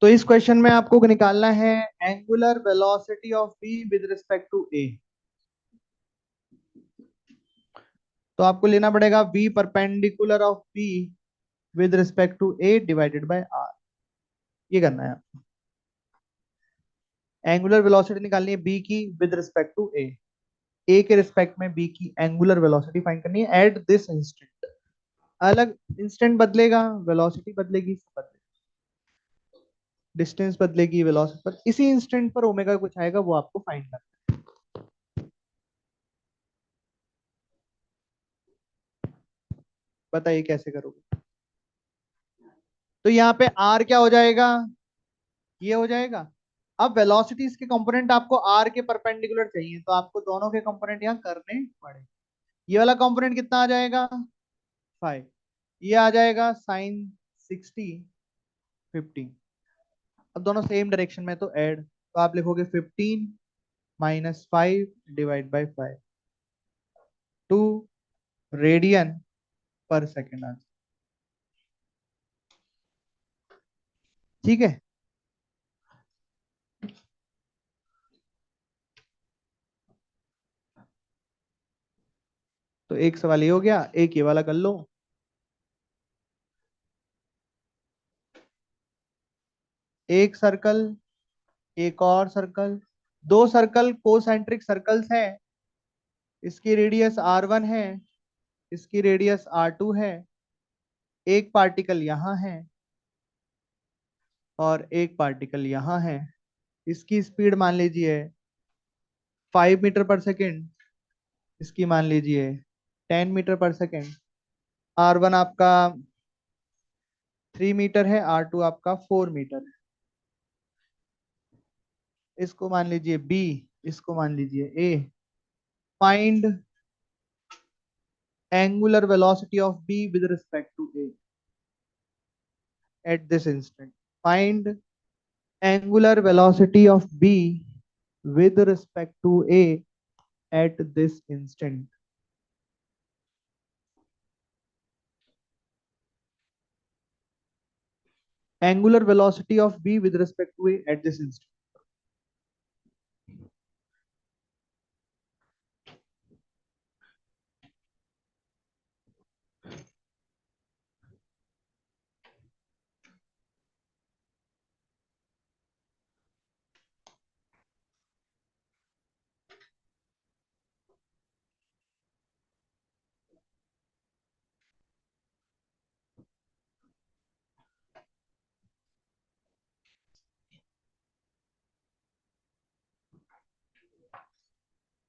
Speaker 1: तो इस क्वेश्चन में आपको निकालना है angular velocity of B with respect to A. तो आपको लेना पड़ेगा v perpendicular of B with respect to A divided by R. ये करना है आपको। एंगुलर वेलोसिटी निकालनी है बी की विद रिस्पेक्ट टू ए के रिस्पेक्ट में बी की एंगुलर वेलोसिटी फाइंड करनी है एट दिस इंस्टेंट। अलग इंस्टेंट बदलेगा, वेलोसिटी बदलेगी, सब बदलेगा, डिस्टेंस बदलेगी, वेलोसिटी पर इसी इंस्टेंट पर ओमेगा कुछ आएगा, वो आपको फाइंड करना है। बताइए कैसे करोगे। तो यहाँ पे आर क्या हो जाएगा, ये हो जाएगा। अब वेलोसिटीज के कंपोनेंट आपको आर के परपेंडिकुलर चाहिए, तो आपको दोनों के कंपोनेंट यहाँ करने पड़े। ये वाला कंपोनेंट कितना आ जाएगा, 5। ये आ जाएगा साइन 60 15। अब दोनों सेम डायरेक्शन में तो ऐड, तो आप लिखोगे 15 -5 डिवाइड बाई 5, 2 रेडियन पर सेकेंड आंसर। ठीक है। तो एक सवाल ये हो गया, एक ये वाला कर लो। एक सर्कल, एक और सर्कल, दो सर्कल कोसेंट्रिक सर्कल्स हैं, इसकी रेडियस R1 है, इसकी रेडियस R2 है। एक पार्टिकल यहाँ है और एक पार्टिकल यहाँ है। इसकी स्पीड मान लीजिए 5 मीटर पर सेकेंड, इसकी मान लीजिए 10 मीटर पर सेकेंड। R1 आपका 3 मीटर है, R2 आपका 4 मीटर है। इसको मान लीजिए B, इसको मान लीजिए A। Find angular velocity of B with respect to A at this instant. Find angular velocity of B with respect to A at this instant. Angular velocity of B with respect to A at this instant.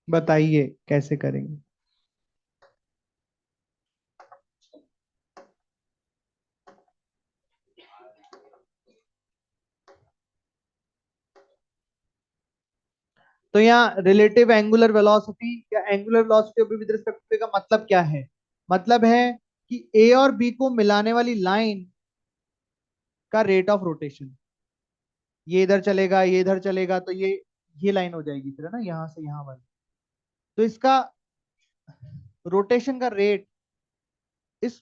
Speaker 1: बताइए कैसे करेंगे। तो यहाँ relative angular velocity या angular velocity of B with respect to A का मतलब क्या है, मतलब है कि ए और बी को मिलाने वाली लाइन का रेट ऑफ रोटेशन। ये इधर चलेगा, ये इधर चलेगा, तो ये लाइन हो जाएगी फिर, है ना, यहाँ से यहाँ वाली। तो इसका रोटेशन का रेट इस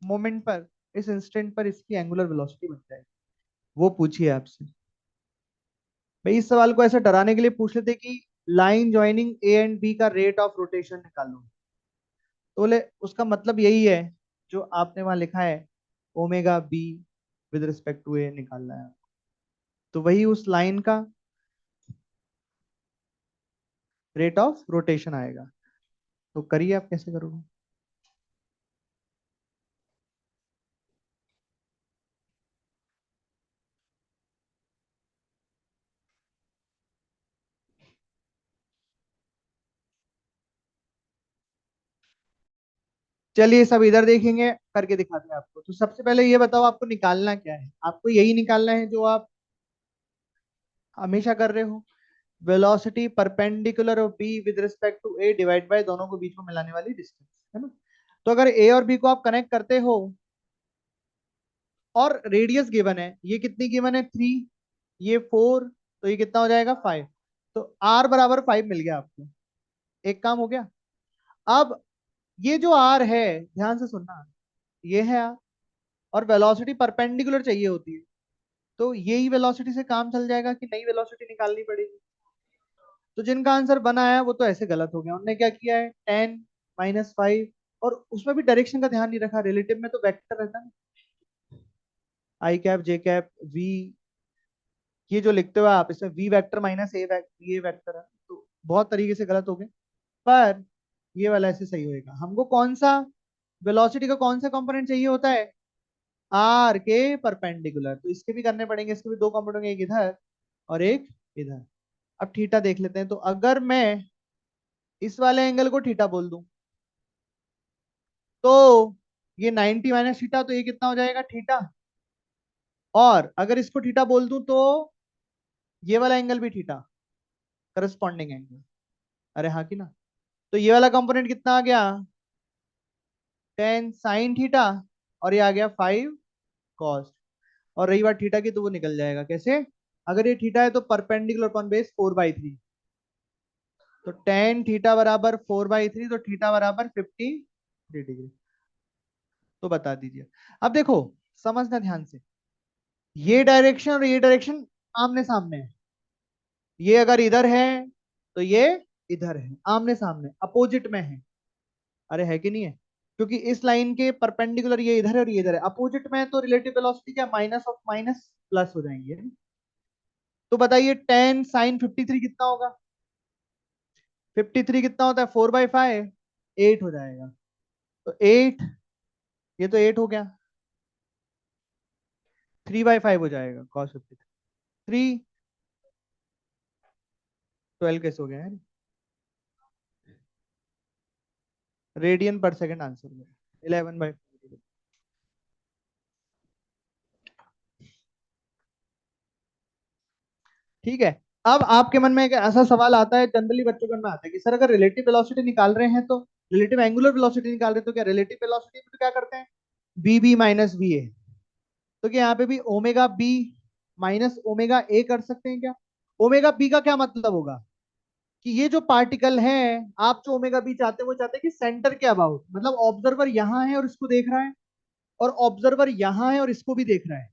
Speaker 1: मोमेंट पर, इस इंस्टेंट पर इसकी एंगुलर वेलोसिटी बन जाएगी। वो पूछिए आपसे। भाई इस सवाल को ऐसे डराने के लिए पूछ लेते कि line joining A and B का रेट ऑफ रोटेशन निकालो, तो बोले उसका मतलब यही है जो आपने वहां लिखा है, omega B with respect to A निकालना है। तो वही उस लाइन का रेट ऑफ रोटेशन आएगा। तो करिए, आप कैसे करोगे। चलिए सब इधर देखेंगे, करके दिखाते हैं आपको। तो सबसे पहले ये बताओ आपको निकालना क्या है, आपको यही निकालना है जो आप हमेशा कर रहे हो, velocity perpendicular of B with respect to A divide by दोनों को बीच में मिलाने वाली डिस्टेंस, है ना। तो अगर ए और बी को आप कनेक्ट करते हो और रेडियस गिवन है, ये कितनी गिवन है 3, ये 4, तो ये कितना हो जाएगा 5। तो आर बराबर 5 मिल गया आपको, एक काम हो गया। अब ये जो आर है, ध्यान से सुनना, ये है आर, और वेलोसिटी परपेंडिकुलर चाहिए होती है, तो यही वेलोसिटी से काम चल जाएगा कि नई वेलोसिटी निकालनी पड़ेगी। तो जिनका आंसर बना है वो तो ऐसे गलत हो गया, उन्होंने क्या किया है 10 -5, और उसमें भी डायरेक्शन का ध्यान नहीं रखा, रिलेटिव में तो वेक्टर रहता है ना, आई कैप जे कैप वी, ये जो लिखते हो आप इसमें वी वेक्टर माइनस ए ये वेक्टर है, तो बहुत तरीके से गलत हो गए। पर ये वाला ऐसे सही होएगा। हमको कौन सा वेलोसिटी का कौन सा कंपोनेंट चाहिए होता है? आर के परपेंडिकुलर। तो इसके भी करने पड़ेंगे, इसके भी दो कंपोनेंट होंगे, एक इधर और एक इधर। अब थीटा देख लेते हैं। तो अगर मैं इस वाले एंगल को थीटा बोल दूं तो ये 90 माइनस थीटा, तो ये कितना हो जाएगा? थीटा। और अगर इसको थीटा बोल दूं तो ये वाला एंगल भी थीटा, करस्पॉन्डिंग एंगल। अरे हाँ कि ना? तो ये वाला कंपोनेंट कितना आ गया? 10 sin थीटा। और ये आ गया 5 cos। और रही बात थीटा की, तो वो निकल जाएगा कैसे? अगर ये थीटा है तो परपेंडिकुलर अपॉन बेस 4/3। तो tan थीटा बराबर 4/3, तो थीटा बराबर 53 डिग्री। तो बता दीजिए। अब देखो, समझना ध्यान से, ये डायरेक्शन और ये डायरेक्शन आमने सामने है। ये अगर इधर है तो ये इधर है, आमने सामने अपोजिट में है। अरे है कि नहीं है? क्योंकि इस लाइन के परपेंडिकुलर ये इधर है और ये इधर है, अपोजिट में है, तो रिलेटिव वेलोसिटी क्या, माइनस ऑफ माइनस प्लस हो जाएंगे। तो बताइए 10 sin 53 कितना होगा? 53 कितना होता है? 4/5, 8 हो जाएगा। तो 8, ये तो 8 हो गया। 3/5 हो जाएगा कॉस 53। 12 कैसे हो गया है? रेडियन पर सेकंड आंसर में 11/। ठीक है। अब आपके मन में एक ऐसा सवाल आता है, जनरली बच्चों के मन में आता है कि सर अगर रिलेटिव वेलोसिटी निकाल रहे हैं तो, रिलेटिव एंगुलर वेलोसिटी निकाल रहे हैं तो क्या रिलेटिव वेलोसिटी में तो क्या करते हैं? B B minus B A. तो क्या यहाँ पे भी omega B minus omega A कर सकते हैं क्या? ओमेगा बी का क्या मतलब होगा? कि ये जो पार्टिकल है, आप जो ओमेगा बी चाहते हैं वो चाहते हैं कि सेंटर के अबाउट, मतलब ऑब्जर्वर यहाँ है और इसको देख रहा है, और ऑब्जर्वर यहाँ है और इसको भी देख रहा है,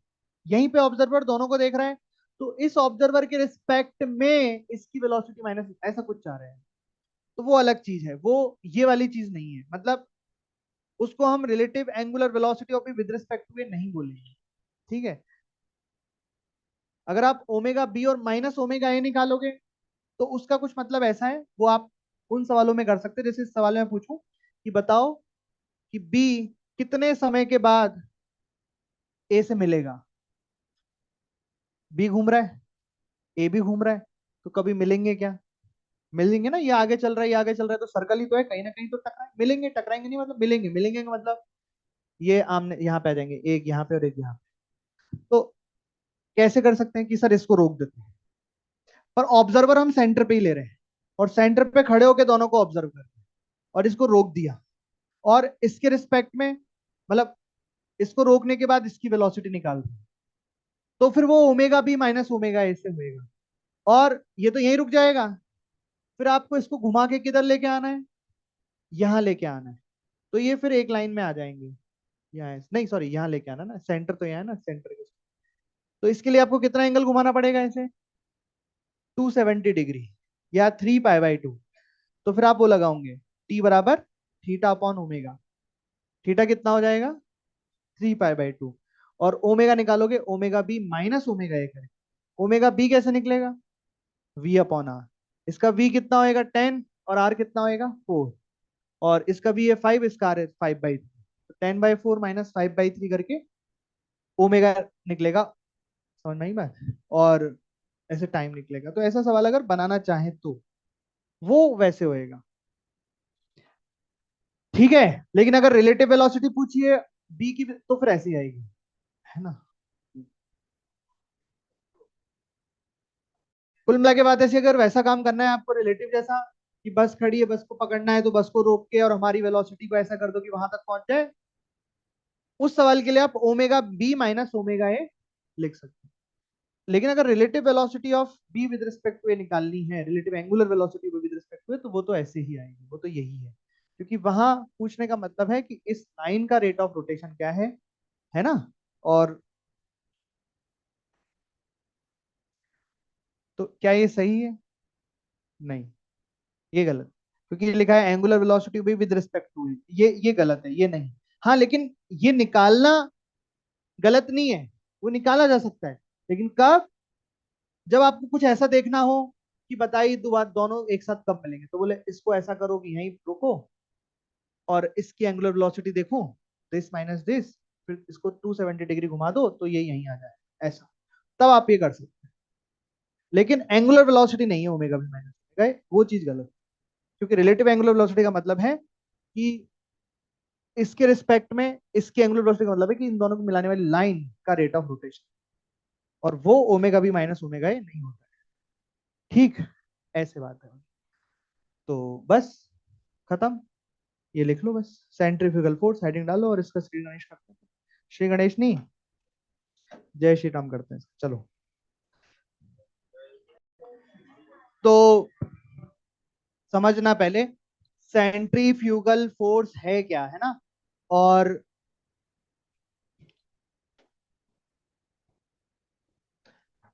Speaker 1: यहीं पे ऑब्जर्वर दोनों को देख रहा है। तो इस ऑब्जर्वर के रिस्पेक्ट में इसकी वेलोसिटी माइनस, ऐसा कुछ चाह रहे हैं। तो वो अलग चीज है, वो ये वाली चीज नहीं है। मतलब उसको हम relative angular velocity of with respect to A नहीं बोलेंगे। ठीक है। अगर आप ओमेगा बी और माइनस ओमेगा ए निकालोगे तो उसका कुछ मतलब ऐसा है, वो आप उन सवालों में कर सकते हैं। जैसे इस सवाल में पूछूं कि बताओ कि बी कितने समय के बाद ए से मिलेगा। बी घूम रहा है, ए भी घूम रहा है, तो कभी मिलेंगे क्या? मिलेंगे ना, ये आगे चल रहा है, ये आगे चल रहा है, तो सर्कल ही तो है, कहीं ना कहीं तो टकराए मिलेंगे, टकराएंगे नहीं मतलब मिलेंगे, मिलेंगे का मतलब ये आमने यहाँ पे आ जाएंगे, एक यहाँ पे और एक यहाँ पे। तो कैसे कर सकते हैं कि सर इसको रोक देते हैं, पर ऑब्जर्वर हम सेंटर पे ही ले रहे हैं, और सेंटर पे खड़े होकर दोनों को ऑब्जर्व कर रहे हैं, और इसको रोक दिया, और इसके रिस्पेक्ट में, मतलब इसको रोकने के बाद इसकी वेलोसिटी निकाल दी, तो फिर वो omega B minus omega A से होएगा, और ये तो यहीं रुक जाएगा। फिर आपको इसको घुमा के किधर लेके आना है? यहाँ लेके आना है। तो ये फिर एक लाइन में आ जाएंगे। यहाँ नहीं, सॉरी, यहाँ लेके आना ना, सेंटर तो यहाँ है ना, सेंटर के। तो इसके लिए आपको कितना एंगल घुमाना पड़ेगा ऐसे? 270 डिग्री, या 3 पाई बाई 2। तो फिर आप वो लगाओगे, टी बराबर थीटा अपॉन ओमेगा। थीटा कितना हो जाएगा? 3 पाई बाई 2। और ओमेगा निकालोगे, omega B minus omega A करें। ओमेगा बी कैसे निकलेगा? V upon R. इसका वी कितना होएगा? 10, और आर कितना होएगा? 4। और इसका भी है 5, इसका आर है 5/3। तो 10/4 माइनस 5/3 करके ओमेगा निकलेगा। समझ में आई बात? और ऐसे टाइम निकलेगा। तो ऐसा सवाल अगर बनाना चाहे तो वो वैसे होएगा। ठीक है। लेकिन अगर रिलेटिव वेलोसिटी पूछिए बी की, तो फिर ऐसी आएगी, है ना? कुल मिला के बात ऐसी, अगर वैसा काम करना है आपको रिलेटिव जैसा, कि बस खड़ी है, बस को पकड़ना है, तो बस को रोक के और हमारी वेलोसिटी को ऐसा कर दो कि वहां तक पहुंच जाए, उस सवाल के लिए आप omega B minus omega A लिख सकते हैं। लेकिन अगर relative velocity of B with respect to A निकालनी है, relative angular velocity with respect to A, तो वो तो ऐसे ही आएगी, वो तो यही है। क्योंकि वहां पूछने का मतलब है कि इस लाइन का रेट ऑफ रोटेशन क्या है ना? और तो क्या ये सही है? नहीं, ये गलत। क्योंकि ये लिखा है एंगुलर वेलोसिटी भी विद रिस्पेक्ट टू, ये गलत है, ये नहीं। हाँ, लेकिन ये निकालना गलत नहीं है, वो निकाला जा सकता है। लेकिन कब? जब आपको कुछ ऐसा देखना हो कि बताइए दो बात दोनों एक साथ कब मिलेंगे, तो बोले इसको ऐसा करो कि यहीं रोको, और इसकी एंगुलर वेलोसिटी देखो, दिस माइनस दिस, फिर इसको 270 डिग्री घुमा दो तो ये यहीं आ जाए, ऐसा। तब आप ये कर सकते हैं। लेकिन एंगुलर वेलोसिटी नहीं है ओमेगा भी माइनस ओमेगा, वो चीज गलत। क्योंकि रिलेटिव एंगुलर वेलोसिटी का मतलब है कि इसके रिस्पेक्ट में इसके एंगुलर वेलोसिटी का मतलब है कि इन दोनों को मिलाने वाली लाइन का रेट ऑफ रोटेशन, और वो omega B minus omega A नहीं होता है। ठीक, ऐसे बात है। तो बस खत्म, ये लिख लो बस, सेंट्रीफ्यूगल फोर्स हेडिंग डालो और इसका श्री गणेश करते हैं। श्री गणेश नहीं, जय श्री राम करते हैं, चलो। तो समझना पहले सेंट्रीफ्यूगल फोर्स है क्या, है ना। और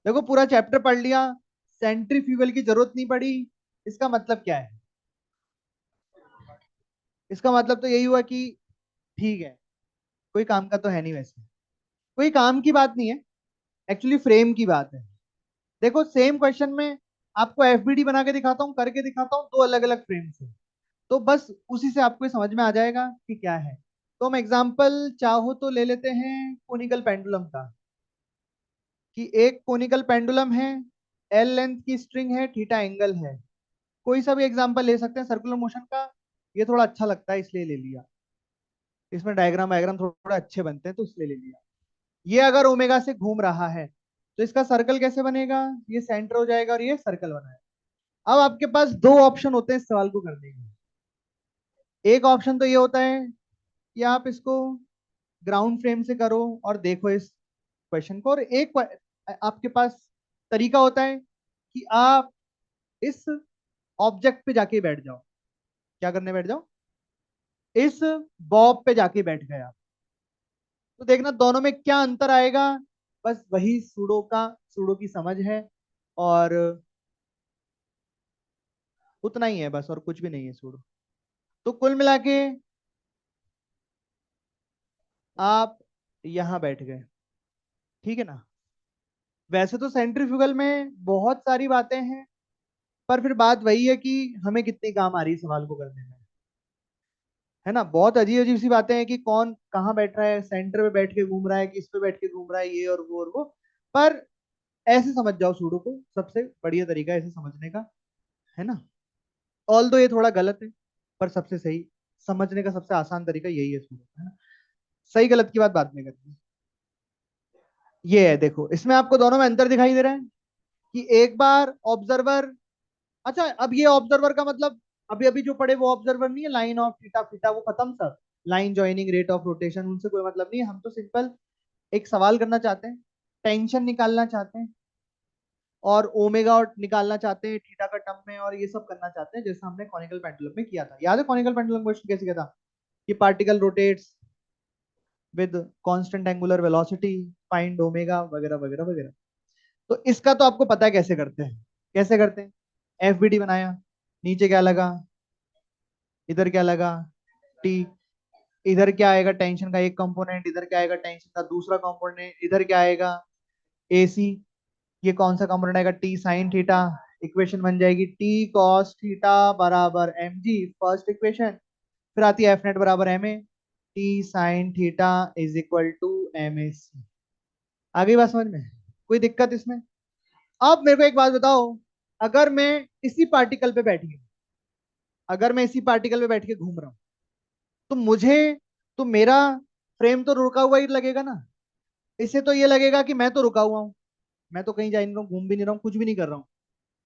Speaker 1: देखो पूरा चैप्टर पढ़ लिया, सेंट्रीफ्यूगल की जरूरत नहीं पड़ी, इसका मतलब क्या है? इसका मतलब तो यही हुआ कि ठीक है, कोई काम का तो है नहीं वैसे, कोई काम की बात नहीं है, एक्चुअली फ्रेम की बात है। देखो सेम क्वेश्चन में आपको एफबीडी बना के दिखाता हूँ, करके दिखाता हूँ, दो अलग अलग फ्रेम से, तो बस उसी से आपको ये समझ में आ जाएगा कि क्या है। तो हम एग्जाम्पल चाहो तो ले लेते हैं कोनिकल पेंडुलम का, कि एक कोनिकल पेंडुलम है, एल लेंथ की स्ट्रिंग है, थीटा एंगल है। कोई सा भी एग्जाम्पल ले सकते हैं सर्कुलर मोशन का, ये थोड़ा अच्छा लगता है इसलिए ले लिया, इसमें डायग्राम वायग्राम थोड़ा अच्छे बनते हैं तो इसलिए ले लिया। ये अगर ओमेगा से घूम रहा है तो इसका सर्कल कैसे बनेगा, ये सेंटर हो जाएगा और ये सर्कल बनाएगा। अब आपके पास दो ऑप्शन होते हैं इस सवाल को करने के। एक ऑप्शन तो ये होता है कि आप इसको ग्राउंड फ्रेम से करो और देखो इस क्वेश्चन को, और एक आपके पास तरीका होता है कि आप इस ऑब्जेक्ट पे जाके बैठ जाओ। क्या करने बैठ जाओ? इस बॉब पे जाके बैठ गए आप, तो देखना दोनों में क्या अंतर आएगा। बस वही सूडो की समझ है, और उतना ही है बस, और कुछ भी नहीं है सूडो। तो कुल मिला के आप यहां बैठ गए, ठीक है ना। वैसे तो सेंट्रीफ्यूगल में बहुत सारी बातें हैं, पर फिर बात वही है कि हमें कितनी काम आ रही है सवाल को करने में, है ना। बहुत अजीब अजीब सी बातें हैं कि कौन कहाँ बैठ रहा है, सेंटर पे बैठ के घूम रहा है कि इस पे बैठ के घूम रहा है, ये और वो। पर ऐसे समझ जाओ सूडो को, सबसे बढ़िया तरीका है ऐसे समझने का, है ना। ऑल दो ये थोड़ा गलत है, पर सबसे सही समझने का सबसे आसान तरीका यही है सूडो, है ना। सही गलत की बात बाद में करते हैं। ये है, देखो इसमें आपको दोनों में अंतर दिखाई दे रहा है कि एक बार ऑब्जर्वर, अच्छा अब ये ऑब्जर्वर का मतलब, अभी अभी जो पढ़े वो ऑब्जर्वर नहीं है, लाइन ऑफ थीटा फीटा वो खत्म सब, line joining rate of rotation उनसे कोई मतलब नहीं है। हम तो सिंपल एक सवाल करना चाहते हैं, टेंशन निकालना चाहते हैं, और ओमेगा और निकालना चाहते हैं थीटा का टर्म में, और ये सब करना चाहते हैं जैसा हमने कॉनिकल पेंडुलम में किया था। याद है कॉनिकल पेंडुलम क्वेश्चन कैसे किया था, कि particle rotates with constant angular velocity, find omega वगैरह वगैरह वगैरह। तो इसका तो आपको पता है कैसे करते हैं, कैसे करते हैं। एफबीडी बनाया, नीचे क्या लगा, इधर क्या लगा, टी, इधर क्या आएगा टेंशन का एक कंपोनेंट, इधर क्या आएगा टेंशन का दूसरा कंपोनेंट, इधर क्या आएगा एसी, ये कौन सा कंपोनेंट आएगा टी साइन थीटा। इक्वेशन बन जाएगी टी कॉस थीटा बराबर एम जी, फर्स्ट इक्वेशन। फिर आती है एफ नेट बराबर M A, T sine theta is equal to M A C. आ गई बात समझ में, कोई दिक्कत इसमें? अब मेरे को एक बात बताओ, अगर मैं इसी पार्टिकल पे बैठी हूँ, अगर मैं इसी पार्टिकल पे बैठ के घूम रहा हूँ, तो मुझे, तो मेरा फ्रेम तो रुका हुआ ही लगेगा ना। इससे तो ये लगेगा कि मैं तो रुका हुआ हूँ, मैं तो कहीं जा नहीं रहा हूँ, घूम भी नहीं रहा हूँ, कुछ भी नहीं कर रहा हूँ,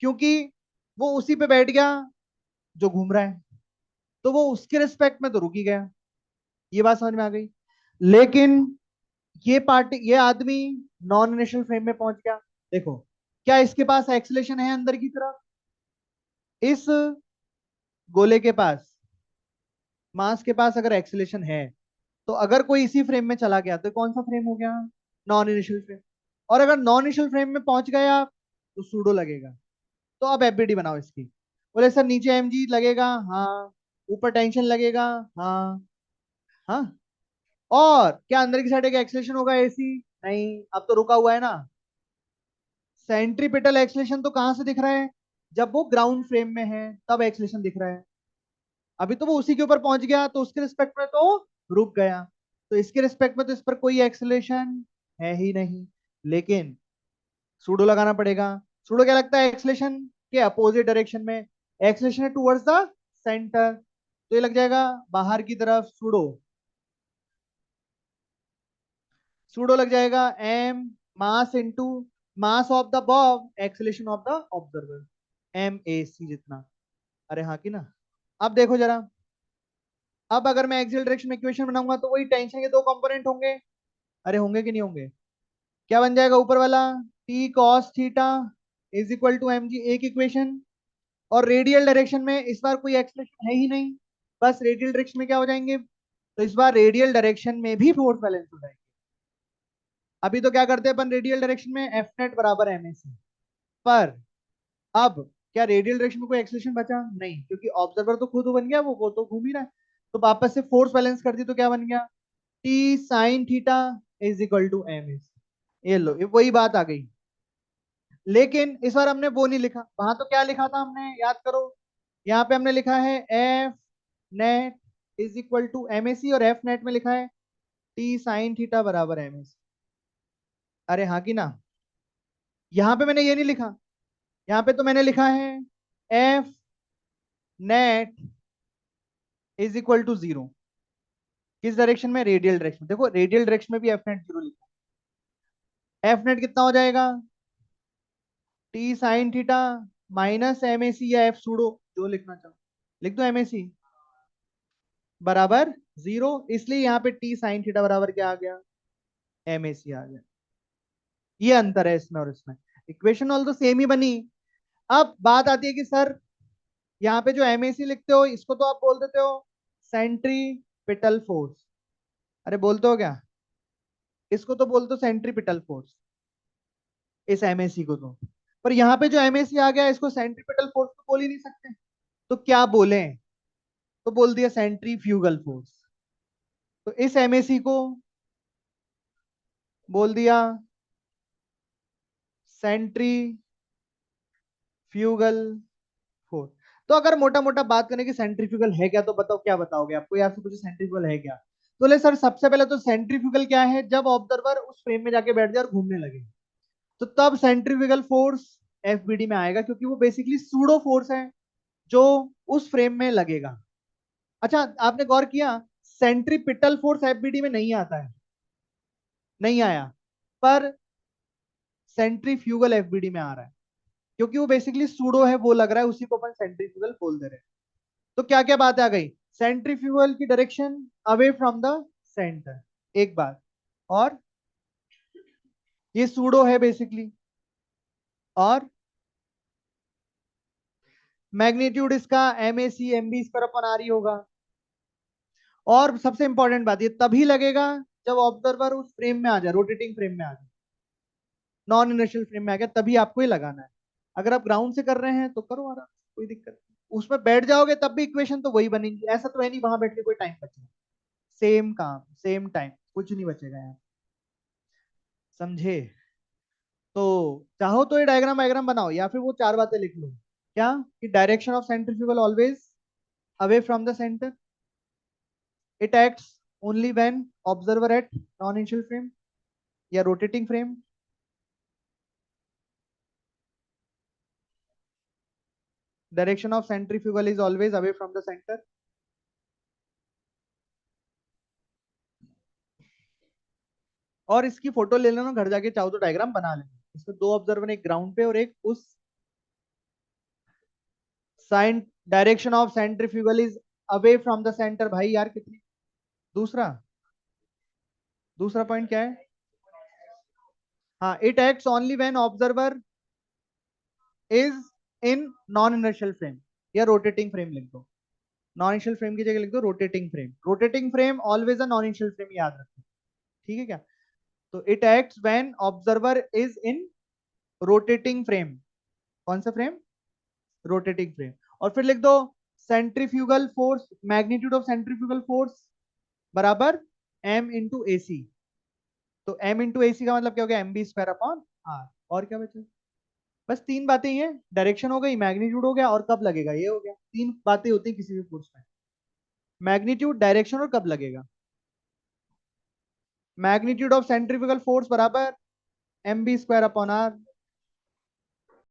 Speaker 1: क्योंकि वो उसी पे बैठ गया जो घूम रहा है, तो वो उसके रिस्पेक्ट में तो रुक ही गया। ये बात समझ में आ गई। लेकिन ये आदमी नॉन इनिशियल फ्रेम में पहुंच गया। देखो, क्या इसके पास एक्सलेशन है अंदर की तरफ, इस गोले के पास, मास के पास अगर एक्सलेशन है, तो अगर कोई इसी फ्रेम में चला गया तो कौन सा फ्रेम हो गया, नॉन इनिशियल फ्रेम। और अगर नॉन इनिशियल फ्रेम में पहुंच गया तो सूडो लगेगा। तो अब एफबीडी बनाओ इसकी। बोले सर नीचे एमजी लगेगा, हाँ। ऊपर टेंशन लगेगा, हाँ। हाँ, और क्या अंदर की साइड एक एक्सलेशन होगा एसी? नहीं, अब तो रुका हुआ है ना। सेंट्रीपिटल एक्सलेशन तो कहां से दिख रहा है, जब वो ग्राउंड फ्रेम में है तब एक्सलेशन दिख रहा है। अभी तो वो उसी के ऊपर पहुंच गया, तो उसके रिस्पेक्ट में तो रुक गया। तो इसके रिस्पेक्ट में तो इस पर कोई एक्सेलेरेशन है ही नहीं, लेकिन सूडो लगाना पड़ेगा। सूडो क्या लगता है एक्सेलेरेशन के अपोजिट डायरेक्शन में, एक्सेलेरेशन है टुवर्ड्स द सेंटर, तो ये लग जाएगा बाहर की तरफ सूडो। सूडो लग जाएगा M mass into mass of the bob acceleration of the observer, M A C जितना। अरे हाँ की ना। अब देखो जरा, अब अगर मैं एक्सियल डायरेक्शन में इक्वेशन बनाऊंगा तो वही टेंशन के दो कंपोनेंट होंगे। अरे होंगे कि नहीं होंगे? क्या बन जाएगा ऊपर वाला, T cos theta is equal to M G, एक इक्वेशन। और रेडियल डायरेक्शन में इस बार कोई एक्सप्रेशन है ही नहीं, बस रेडियल डायरेक्शन में क्या हो जाएंगे, तो इस बार रेडियल डायरेक्शन में भी फोर्स बैलेंस हो जाएंगे। अभी तो क्या करते हैं अपन रेडियल डायरेक्शन में एफ नेट बराबर एम ए सी, पर अब क्या रेडियल डायरेक्शन में कोई एक्सलेशन बचा नहीं, क्योंकि ऑब्जर्वर तो खुद बन गया, वो तो घूम ही रहा है। तो वापस से फोर्स बैलेंस कर दी तो क्या बन गया, T sine theta is equal to M A C. ये लो, ये वही बात आ गई। लेकिन इस बार हमने वो नहीं लिखा, वहां तो क्या लिखा था हमने याद करो, यहाँ पे हमने लिखा है F net is equal to M A C, और एफ नेट में लिखा है टी साइन थीटा बराबर एम ए सी। अरे हाँ की ना। यहाँ पे मैंने ये नहीं लिखा, यहाँ पे तो मैंने लिखा है F net is equal to zero. किस डायरेक्शन में, रेडियल डायरेक्शन। देखो रेडियल डायरेक्शन में भी एफ नेट जीरो लिखा, एफ नेट कितना हो जाएगा, T sine theta minus M A C या एफ सूडो जो लिखना चाहो लिख दो, एम ए सी बराबर जीरो। इसलिए यहाँ पे टी साइन थीटा बराबर क्या आ गया, एम ए सी आ गया। ये अंतर है इसमें और इसमें, इक्वेशन ऑल तो सेम ही बनी। अब बात आती है कि सर यहाँ पे जो एम ए सी लिखते हो इसको तो आप बोल देते हो सेंट्रीपिटल फोर्स। अरे बोलते हो क्या, इसको तो बोलते हो सेंट्रीपिटल फोर्स, इस एमएसी को तो। पर यहाँ पे जो एमएसी आ गया इसको सेंट्रीपिटल फोर्स तो बोल ही नहीं सकते, तो क्या बोले, तो बोल दिया सेंट्रीफ्यूगल फोर्स। तो इस एमएसी को बोल दिया सेंट्रीफ्यूगल फोर्स। तो अगर मोटा मोटा बात करें कि सेंट्रीफ्यूगल है क्या, तो बताओ क्या बताओगे, आपको यहाँ से पूछे सेंट्रीफ्यूगल है क्या, तो ले सर सबसे पहले तो सेंट्रीफ्यूगल क्या है, जब ऑब्जर्वर उस फ्रेम में जाके बैठ जाए और घूमने लगे, तो तब सेंट्रीफ्यूगल फोर्स एफबीडी में आएगा, क्योंकि वो बेसिकली सूडो फोर्स है जो उस फ्रेम में लगेगा। अच्छा आपने गौर किया, सेंट्रीपिटल फोर्स एफबीडी में नहीं आता है, नहीं आया, पर सेंट्रीफ्यूगल एफबीडी में आ रहा है, क्योंकि वो बेसिकली सूडो है, वो लग रहा है, उसी को अपन सेंट्रीफ्यूगल बोल दे रहे हैं। तो क्या क्या बातें आ गई, सेंट्रीफ्यूगल की direction away from the centre, एक बात, और ये सूडो है बेसिकली, और मैग्नीट्यूड इसका M A C M B इस पर अपन आ रही होगा। और सबसे इंपॉर्टेंट बात, ये तभी लगेगा जब ऑब्जर्वर उस फ्रेम में आ जाए, रोटेटिंग फ्रेम में आ जाए, नॉन इनर्शियल फ्रेम में आ गया तभी आपको ही लगाना है। अगर आप ग्राउंड से कर रहे हैं तो करो आराम से, कोई दिक्कत नहीं, उसमें बैठ जाओगे तब भी इक्वेशन तो वही बनेगी, ऐसा तो है नहीं वहां बैठ के कोई टाइम बचेगा, सेम काम सेम टाइम, कुछ नहीं बचेगा यहाँ, समझे। तो चाहो तो ये डायग्राम वायग्राम बनाओ, या फिर वो चार बातें लिख लो, क्या कि direction of centrifugal always away from the centre, it acts only when observer at non inertial frame या rotating frame, direction of centrifugal is always away from the center। और इसकी फोटो ले लेना, घर जाके चाहो तो डायग्राम बना लेना, इसमें दो ऑब्जर्वर, एक ग्राउंड पे और एक उस sign, direction of centrifugal is away from the centre. भाई यार कितनी, दूसरा दूसरा पॉइंट क्या है, हाँ it acts only when observer is in non inertial frame या रोटेटिंग फ्रेम लिख दो, नॉन इनर्शियल फ्रेम की जगह लिख दो rotating frame, rotating frame always a non inertial frame, याद रखो, ठीक है क्या। तो it acts when observer is in rotating frame, कौन सा फ्रेम, रोटेटिंग फ्रेम। और फिर लिख दो centrifugal force, magnitude of centrifugal force बराबर एम इंटू ए सी। तो एम इंटू ए सी का मतलब क्या हो गया, M B square upon R. और क्या बचे, बस तीन बातें ही हैं, डायरेक्शन हो गई, मैग्नीट्यूड हो गया, और कब लगेगा ये हो गया, तीन बातें होती हैं किसी भी फोर्स में। मैग्नीट्यूड, डायरेक्शन और कब लगेगा। मैग्नीट्यूड ऑफ सेंट्रीफ्यूगल फोर्स बराबर mv स्क्वायर अपॉन आर,